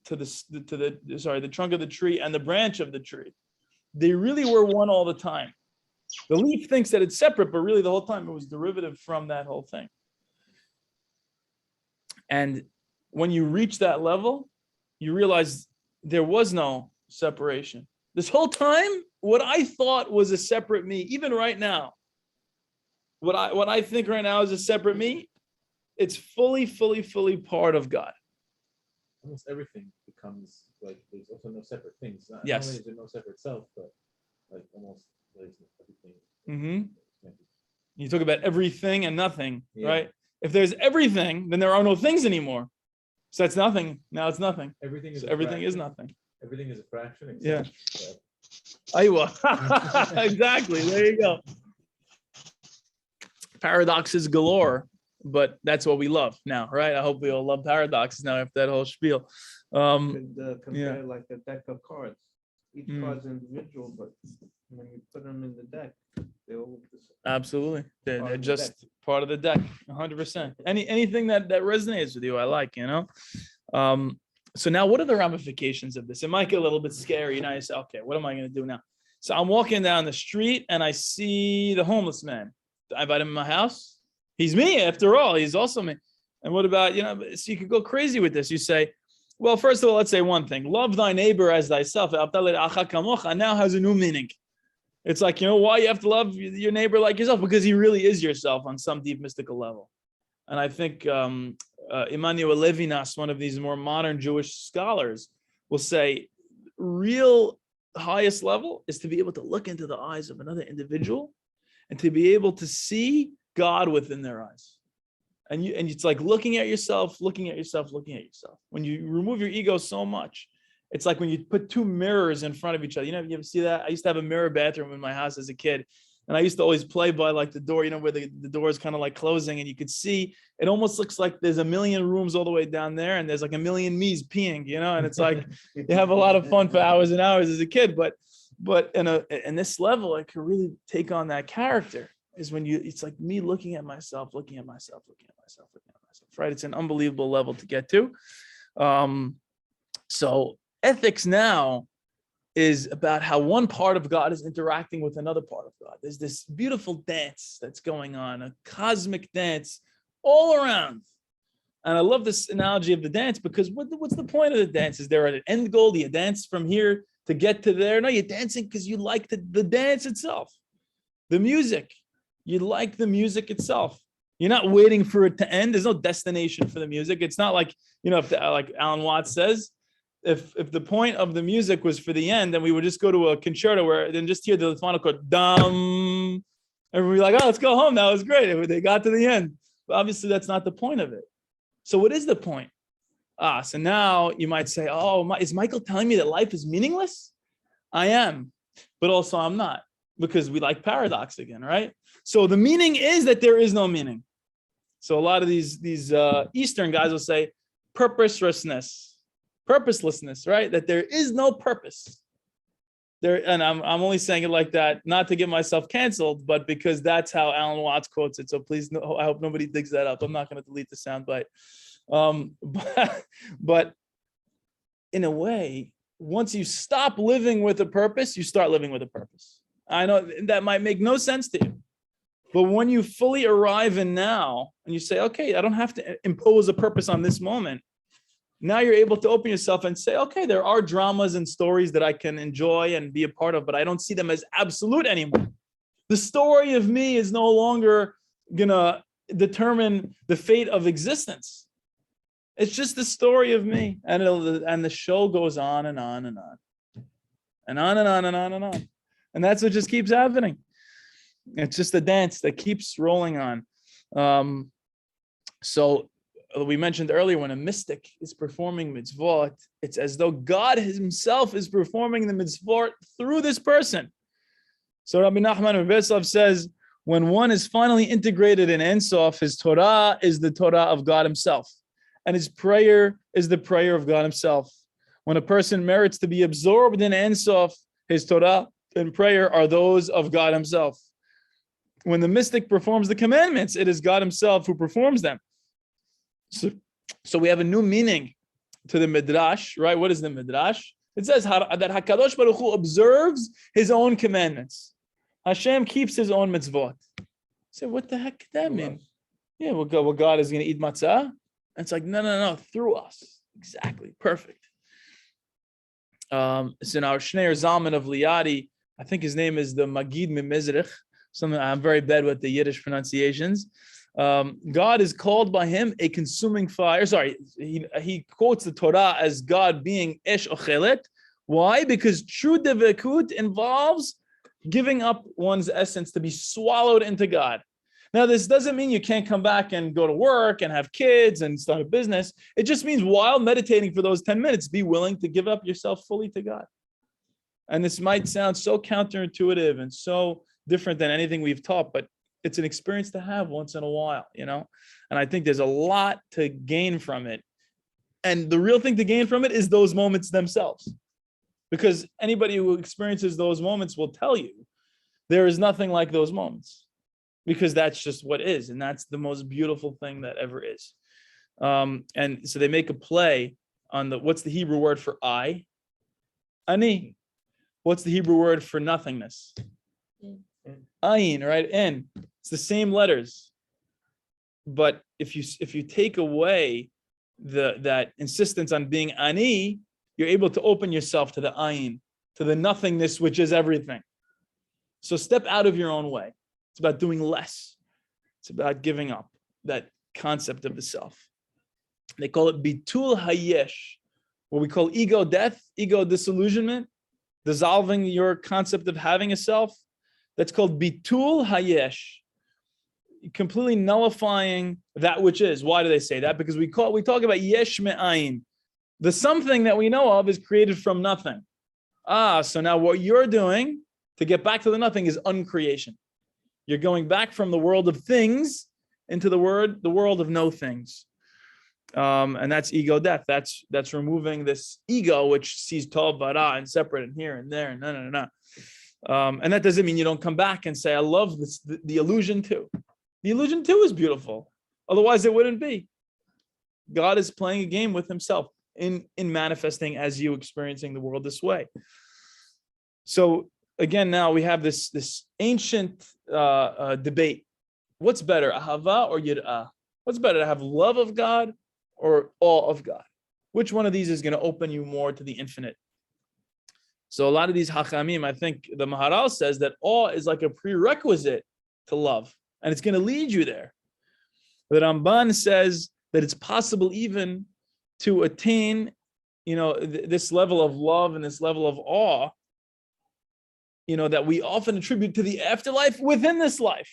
the trunk of the tree and the branch of the tree. They really were one all the time. The leaf thinks that it's separate, but really the whole time it was derivative from that whole thing. And when you reach that level, you realize there was no separation. This whole time, what I thought was a separate me, even right now, what I think right now is a separate me, it's fully part of God. almost everything becomes like there's also no separate things. Not Yes. only is there no separate self, but like almost there's everything. Mm-hmm. You talk about everything and nothing, Yeah. right? If there's everything, then there are no things anymore. So that's nothing. Now it's nothing. Everything is So a everything is fraction. nothing. Everything is a fraction. Yeah. Except, Aywa. Exactly. There you go. Paradoxes galore, but that's what we love now, right? I hope we all love paradoxes now after that whole spiel. Could compare like a deck of cards. Each card's individual, but when you put them in the deck, they all look the same. Absolutely. They're Part of the just part of the deck, 100%. Anything that resonates with you, I like, you know? So now what are the ramifications of this? It might get a little bit scary. You know, you say, okay, what am I going to do now? So I'm walking down the street and I see the homeless man. I invite him in my house. He's me after all. He's also me. And what about, you know, so you could go crazy with this. You say, well, first of all, let's say one thing. Love thy neighbor as thyself. Now has a new meaning. It's like, you know why you have to love your neighbor like yourself? Because he really is yourself on some deep mystical level. And I think Emmanuel Levinas, one of these more modern Jewish scholars, will say real highest level is to be able to look into the eyes of another individual and to be able to see God within their eyes. And it's like looking at yourself. When you remove your ego so much, it's like when you put two mirrors in front of each other. You know, you ever see that? I used to have a mirror bathroom in my house as a kid. And I used to always play by like the door, you know, where the door is kind of like closing and you could see, it almost looks like there's a million rooms all the way down there and there's like a million me's peeing, you know, and it's like, you have a lot of fun for hours and hours as a kid, but in this level, it can really take on that character is when it's like me looking at myself, right? It's an unbelievable level to get to. So ethics now is about how one part of God is interacting with another part of God. There's this beautiful dance that's going on, a cosmic dance all around. And I love this analogy of the dance because what's the point of the dance? Is there an end goal? Do you dance from here to get to there? No, you're dancing because you like the dance itself. The music, you like the music itself. You're not waiting for it to end. There's no destination for the music. It's not like, you know, if like Alan Watts says, if the point of the music was for the end, then we would just go to a concerto where then just hear the phonical dum, and we'd be like, oh, let's go home. That was great. And they got to the end. But obviously, that's not the point of it. So what is the point? So now you might say, oh, is Michael telling me that life is meaningless? I am, but also I'm not, because we like paradox again, right? So the meaning is that there is no meaning. So a lot of these Eastern guys will say purposelessness, right? That there is no purpose there. And I'm only saying it like that, not to get myself canceled, but because that's how Alan Watts quotes it. So please, I hope nobody digs that up. I'm not going to delete the soundbite. But in a way, once you stop living with a purpose, you start living with a purpose. I know that might make no sense to you, but when you fully arrive in now and you say, okay, I don't have to impose a purpose on this moment. Now you're able to open yourself and say, okay, there are dramas and stories that I can enjoy and be a part of, but I don't see them as absolute anymore. The story of me is no longer gonna determine the fate of existence. It's just the story of me, and the show goes on and on and on, and on and on and on and on, and that's what just keeps happening. It's just a dance that keeps rolling on. So we mentioned earlier, when a mystic is performing mitzvot, it's as though God himself is performing the mitzvot through this person. So Rabbi Nachman of Breslov says, when one is finally integrated in Ein Sof, his Torah is the Torah of God himself, and his prayer is the prayer of God himself. When a person merits to be absorbed in Ein Sof, his Torah and prayer are those of God himself. When the mystic performs the commandments, it is God himself who performs them. So we have a new meaning to the Midrash, right? What is the Midrash? It says that HaKadosh Baruch Hu observes his own commandments. Hashem keeps his own mitzvot. So what the heck could that mean? Yeah, well, God is going to eat matzah? And it's like, no, through us. Exactly, perfect. So now Shneir Zalman of Liadi, I think his name is the Magid Mimizrich. I'm very bad with the Yiddish pronunciations. God is called by him a consuming fire. Sorry, he quotes the Torah as God being esh ochelet. Why? Because true devekut involves giving up one's essence to be swallowed into God. Now, this doesn't mean you can't come back and go to work and have kids and start a business. It just means while meditating for those 10 minutes, be willing to give up yourself fully to God. And this might sound so counterintuitive and so different than anything we've taught, but it's an experience to have once in a while, And I think there's a lot to gain from it. And the real thing to gain from it is those moments themselves. Because anybody who experiences those moments will tell you there is nothing like those moments. Because that's just what is. And that's the most beautiful thing that ever is. And so they make a play on what's the Hebrew word for I? Ani. What's the Hebrew word for nothingness? Ayin, right? In. It's the same letters. But if you take away that insistence on being ani, you're able to open yourself to the ayin, to the nothingness, which is everything. So step out of your own way. It's about doing less. It's about giving up that concept of the self. They call it bitul hayesh, what we call ego death, ego disillusionment, dissolving your concept of having a self. That's called bitul hayesh, completely nullifying that which is. Why do they say that? Because we talk about yesh me'ayin. The something that we know of is created from nothing. So now what you're doing to get back to the nothing is uncreation. You're going back from the world of things into the world of no things. And that's ego death. That's removing this ego, which sees tov vara and separate and here and there and no. And that doesn't mean you don't come back and say, I love this, the illusion too. The illusion too is beautiful. Otherwise it wouldn't be. God is playing a game with himself in manifesting as you experiencing the world this way. So again, now we have this ancient debate. What's better, ahava or yir'ah? What's better, to have love of God or awe of God? Which one of these is going to open you more to the infinite? So a lot of these hachamim, I think the Maharal says that awe is like a prerequisite to love, and it's going to lead you there. The Ramban says that it's possible even to attain, this level of love and this level of awe, that we often attribute to the afterlife within this life.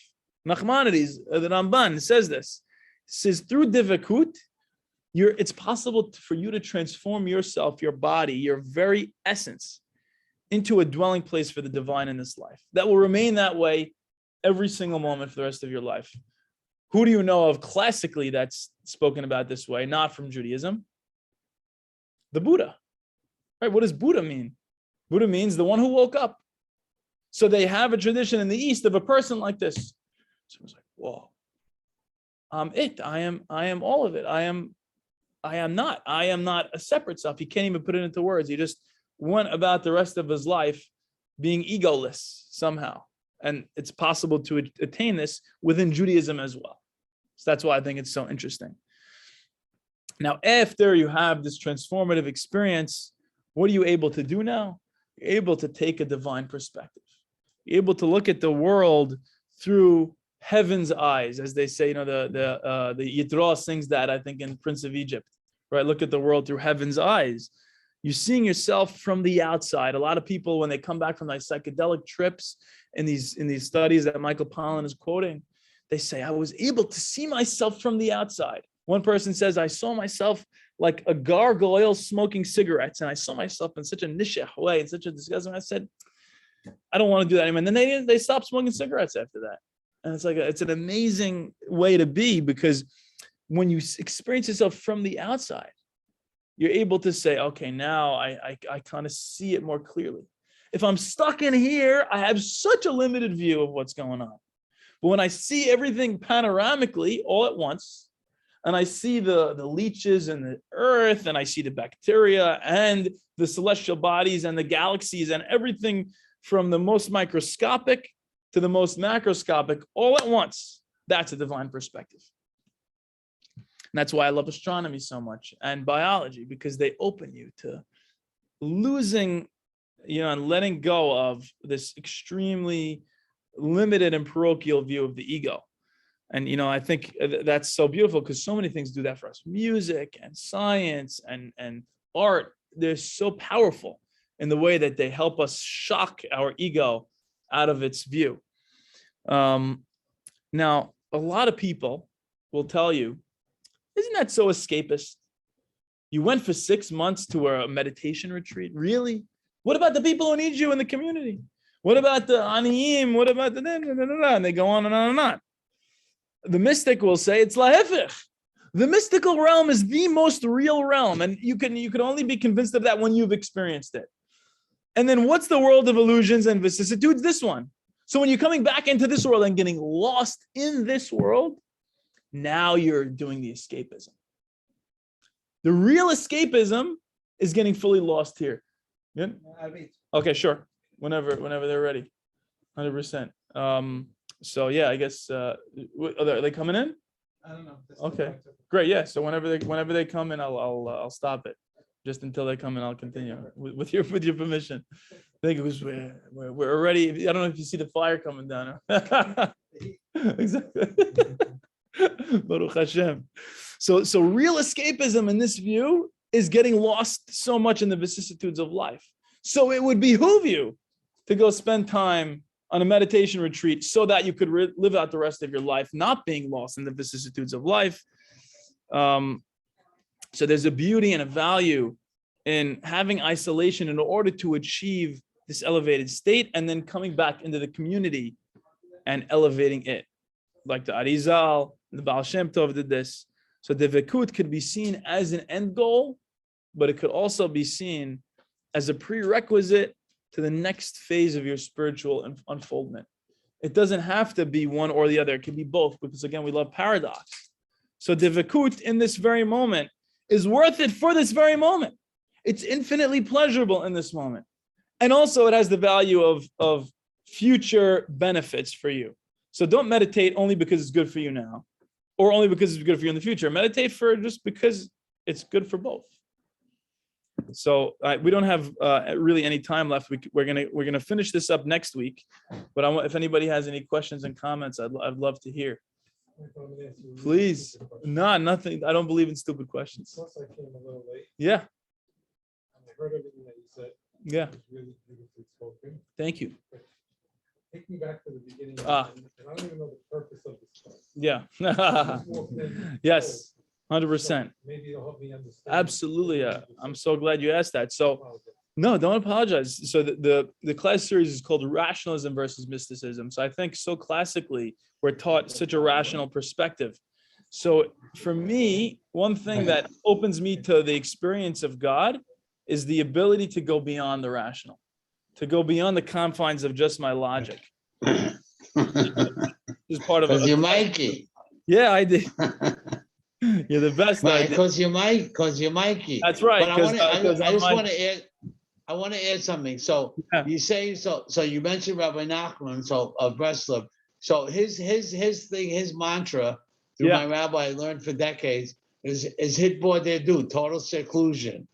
Nachmanides, the Ramban says this. He says through divakut, it's possible for you to transform yourself, your body, your very essence, into a dwelling place for the divine in this life. That will remain that way every single moment for the rest of your life. Who do you know of classically that's spoken about this way, not from Judaism? The Buddha. Right? What does Buddha mean? Buddha means the one who woke up. So they have a tradition in the East of a person like this. So it's like, whoa. I am all of it. I am not a separate self. He can't even put it into words. He just went about the rest of his life being egoless somehow. And it's possible to attain this within Judaism as well. So that's why I think it's so interesting. Now, after you have this transformative experience, what are you able to do now? You're able to take a divine perspective. You're able to look at the world through heaven's eyes, as they say. The Yitro sings that, I think, in Prince of Egypt. Right? Look at the world through heaven's eyes. You're seeing yourself from the outside. A lot of people, when they come back from like psychedelic trips in these studies that Michael Pollan is quoting, they say, I was able to see myself from the outside. One person says, I saw myself like a gargoyle smoking cigarettes, and I saw myself in such a nishech way, in such a disgusting. I said, I don't want to do that anymore. And then they stopped smoking cigarettes after that. And it's an amazing way to be, because when you experience yourself from the outside, you're able to say, okay, now I kind of see it more clearly. If I'm stuck in here, I have such a limited view of what's going on. But when I see everything panoramically all at once, and I see the leeches and the earth, and I see the bacteria and the celestial bodies and the galaxies and everything from the most microscopic to the most macroscopic all at once, that's a divine perspective. And that's why I love astronomy so much and biology, because they open you to losing, and letting go of this extremely limited and parochial view of the ego. And I think that's so beautiful because so many things do that for us. Music and science and art, they're so powerful in the way that they help us shock our ego out of its view. Now, a lot of people will tell you, isn't that so escapist? You went for 6 months to a meditation retreat. Really? What about the people who need you in the community? What about the aniyim? What about the and they go on and on and on. The mystic will say it's lahefich. The mystical realm is the most real realm, and you can only be convinced of that when you've experienced it. And then what's the world of illusions and vicissitudes? This one. So when you're coming back into this world and getting lost in this world, now you're doing the escapism. The real escapism is getting fully lost here. Yeah? Okay, sure. Whenever they're ready. 100%. So yeah, I guess are they coming in? I don't know. Okay, great. Yeah. So whenever they come in, I'll stop it. Just until they come in, I'll continue with your permission. Thank you. Because we're already. I don't know if you see the fire coming down. Exactly. Baruch Hashem. So real escapism in this view is getting lost so much in the vicissitudes of life. So it would behoove you to go spend time on a meditation retreat so that you could live out the rest of your life, not being lost in the vicissitudes of life. So there's a beauty and a value in having isolation in order to achieve this elevated state and then coming back into the community and elevating it. Like the Arizal, the Baal Shem Tov did this. So the Vikut could be seen as an end goal, but it could also be seen as a prerequisite to the next phase of your spiritual unfoldment. It doesn't have to be one or the other. It can be both, because again, we love paradox. So the Vikut in this very moment is worth it for this very moment. It's infinitely pleasurable in this moment. And also it has the value of future benefits for you. So don't meditate only because it's good for you now, or only because it's good for you in the future. Meditate for just because it's good for both. So we don't have really any time left. We're gonna finish this up next week. But if anybody has any questions and comments, I'd love to hear. Please. No, nothing. I don't believe in stupid questions. Plus, I came a little late. Yeah. I heard everything that you said. Yeah. It was really beautifully spoken. Thank you. Take me back to the beginning. And I don't even know the purpose of this class. Yeah. Just walked in, Yes. so 100%. maybe it'll help me understand. Absolutely. I'm so glad you asked that. So no, don't apologize. So the class series is called Rationalism versus Mysticism. So I think so classically we're taught such a rational perspective. So for me, one thing that opens me to the experience of God is the ability to go beyond the rational, to go beyond the confines of just my logic. Is part of Because you're Mikey. Yeah, I did. You're the best. Because you're Mikey. That's right. I want to add something. So Yeah. you say so you mentioned Rabbi Nachman, so of Breslov. So his thing, his mantra through my rabbi I learned for decades is hit board there do total seclusion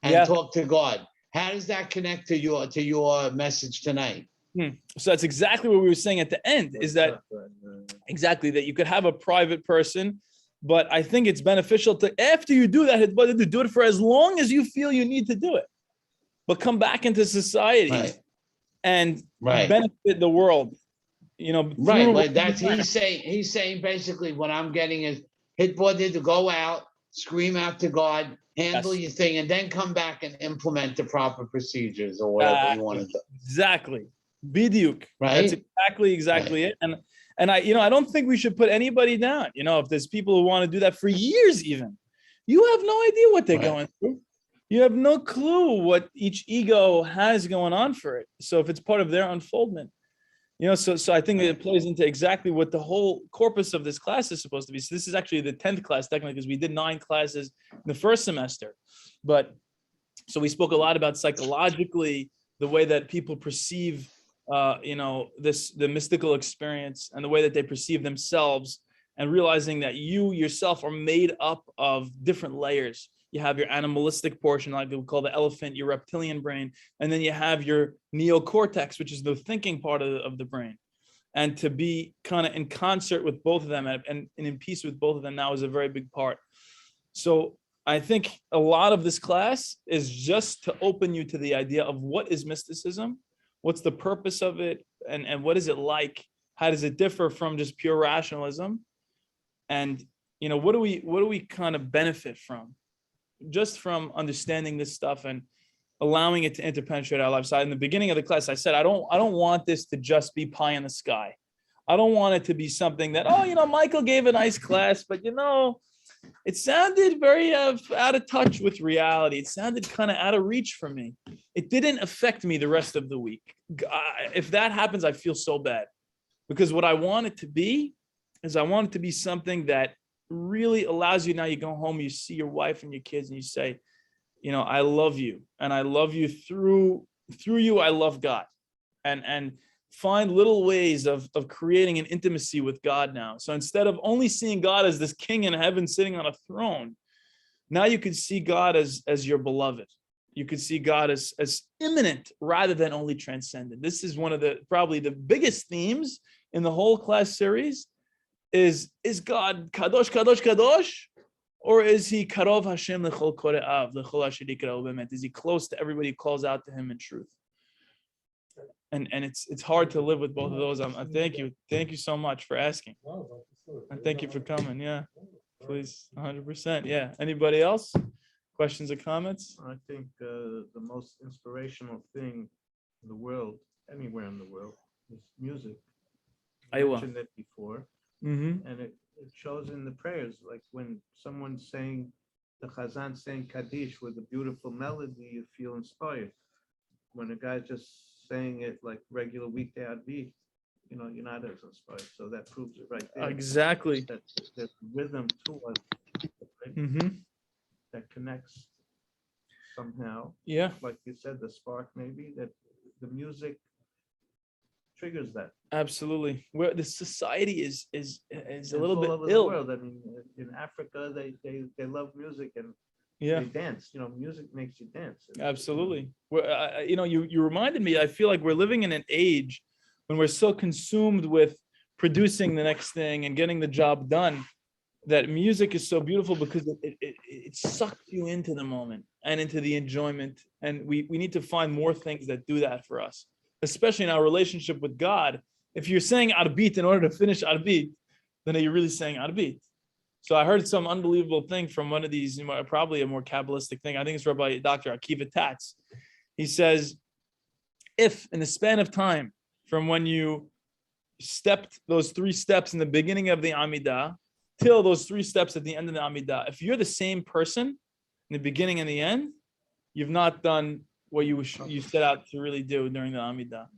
and talk to God. How does that connect to your message tonight? So that's exactly what we were saying at the end, is that exactly that you could have a private person, but I think it's beneficial to, after you do that, to do it for as long as you feel you need to do it, but come back into society and benefit the world. Like that's he's saying basically what I'm getting is hit board there to go out, scream out to God, handle your thing, and then come back and implement the proper procedures or whatever you want to do. Exactly. Bidyuk. Right. That's exactly it. And I don't think we should put anybody down. If there's people who want to do that for years, even, you have no idea what they're going through. You have no clue what each ego has going on for it. So if it's part of their unfoldment, so I think it plays into exactly what the whole corpus of this class is supposed to be. So this is actually the 10th class technically, because we did 9 classes in the first semester. But so we spoke a lot about psychologically the way that people perceive the mystical experience and the way that they perceive themselves, and realizing that you yourself are made up of different layers. You have your animalistic portion, like we call the elephant, your reptilian brain, and then you have your neocortex, which is the thinking part of the brain. and to be kind of in concert with both of them and in peace with both of them now is a very big part. So I think a lot of this class is just to open you to the idea of what is mysticism, what's the purpose of it, and what is it like? How does it differ from just pure rationalism? And what do we kind of benefit from just from understanding this stuff and allowing it to interpenetrate our lives? So in the beginning of the class, I said I don't want this to just be pie in the sky. I don't want it to be something that, Michael gave a nice class, but it sounded very out of touch with reality. It sounded kind of out of reach for me. It didn't affect me the rest of the week. If that happens, I feel so bad, because what I want it to be is I want it to be something that really allows you. Now you go home, you see your wife and your kids, and you say, I love you, and I love you through you. I love God, and find little ways of creating an intimacy with God now. So instead of only seeing God as this king in heaven sitting on a throne, now you can see God as your beloved. You could see God as immanent rather than only transcendent. This is one of probably the biggest themes in the whole class series. Is God kadosh kadosh kadosh, or is he karov Hashem lechol kore'av lechol asher yikra be'emet? Is he close to everybody who calls out to him in truth? And it's hard to live with both of those. I thank you so much for asking, and thank you for coming. Yeah, please, 100%. Yeah. Anybody else? Questions or comments? I think the most inspirational thing in the world, anywhere in the world, is music. I mentioned it before, and it shows in the prayers. Like when someone's saying, the Chazan saying Kaddish with a beautiful melody, you feel inspired. When a guy's just saying it like regular weekday beat, you're not as inspired. So that proves it right there. Exactly. That there's rhythm to us, right? That connects somehow. Yeah. Like you said, the spark maybe, that the music triggers that. Absolutely. Where the society is a little all bit over ill. the world. I mean, in Africa, they love music and Yeah. they dance. Music makes you dance. Absolutely. You reminded me, I feel like we're living in an age when we're so consumed with producing the next thing and getting the job done, that music is so beautiful because it sucks you into the moment and into the enjoyment. And we need to find more things that do that for us, especially in our relationship with God. If you're saying arbit in order to finish arbit, then are you really saying arbit? So I heard some unbelievable thing from one of these, probably a more Kabbalistic thing. I think it's Rabbi Dr. Akiva Tatz. He says, if in the span of time from when you stepped those 3 steps in the beginning of the Amidah till those 3 steps at the end of the Amidah, if you're the same person in the beginning and the end, you've not done what you set out to really do during the Amidah.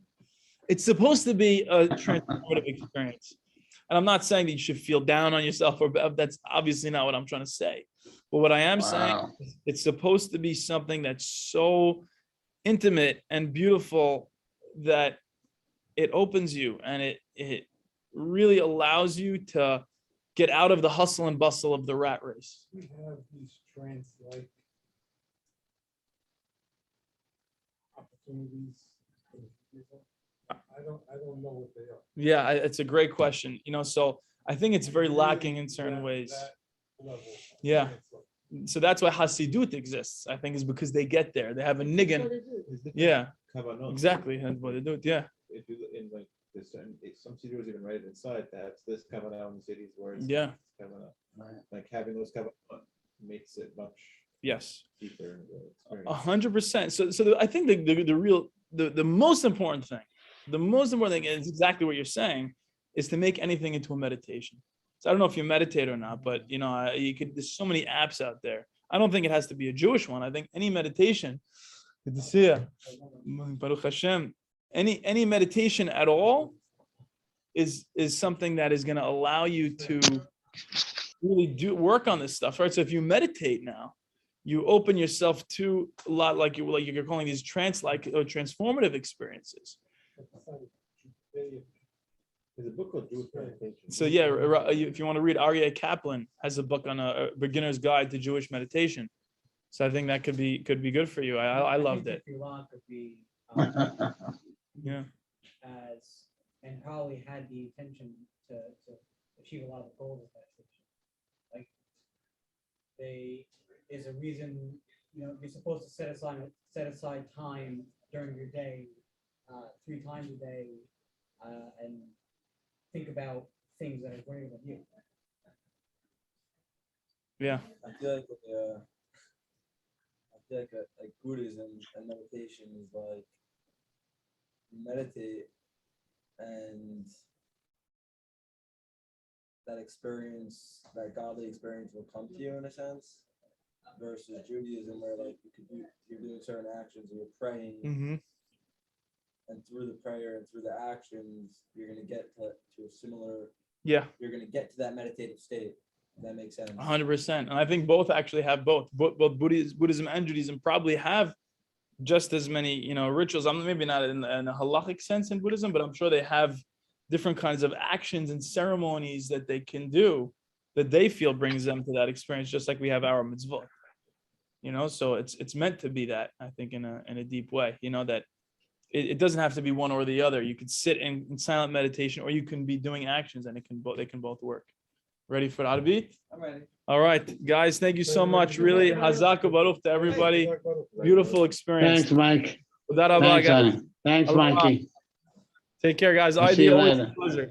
It's supposed to be a transformative experience. And I'm not saying that you should feel down on yourself, or that's obviously not what I'm trying to say. But what I am saying, it's supposed to be something that's so intimate and beautiful that it opens you, and it really allows you to get out of the hustle and bustle of the rat race. We have these trance-like opportunities. I don't know what they are. Yeah, it's a great question. So I think it's very lacking in certain ways. Yeah. So that's why Hasidut exists, I think, is because they get there. They have a niggin. Yeah, exactly. That's what they do. Yeah. If you in like this, some studios even write it inside that this kavanah in the cities where it's kavanah. Like having those kavanah makes it much deeper in the experience. 100%. So I think the most important thing is exactly what you're saying, is to make anything into a meditation. So I don't know if you meditate or not, but there's so many apps out there. I don't think it has to be a Jewish one. I think any meditation, good to see you, Baruch Hashem, any meditation at all is something that is going to allow you to really work on this stuff, right? So if you meditate now, you open yourself to a lot, like you're calling these transformative experiences. There's a book called Jewish Meditation. So yeah, if you want to read, Aryeh Kaplan has a book on a beginner's guide to Jewish meditation. So I think that could be good for you. I loved it. Philosophy, Yeah. as and probably had the intention to achieve a lot of goals at that station. Like, is a reason, you're supposed to set aside time during your day, 3 times a day, and think about things that are greater than you. Yeah. I feel like like Buddhism and meditation is like you meditate and that experience, that godly experience will come to you in a sense, versus Judaism where like you're doing certain actions and you're praying, and through the prayer and through the actions you're gonna get to a similar, you're gonna get to that meditative state. If that makes sense. 100%. And I think both actually have both Buddhism and Judaism probably have just as many, rituals. I'm maybe not in a halachic sense in Buddhism, but I'm sure they have different kinds of actions and ceremonies that they can do that they feel brings them to that experience, just like we have our mitzvot. So it's meant to be that, I think, in a deep way, that it doesn't have to be one or the other. You could sit in silent meditation, or you can be doing actions, and they can both work. Ready for Arbi? I'm ready. All right, guys, thank you so much. Really, Hazak Baruch to everybody. Beautiful experience. Thanks, Mike. Thanks, Thanks, Mikey. Take care, guys. I'll see you always later. a pleasure.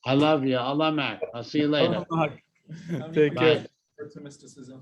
I love you. Allah, Mac. I'll see you later. Take care. To mysticism.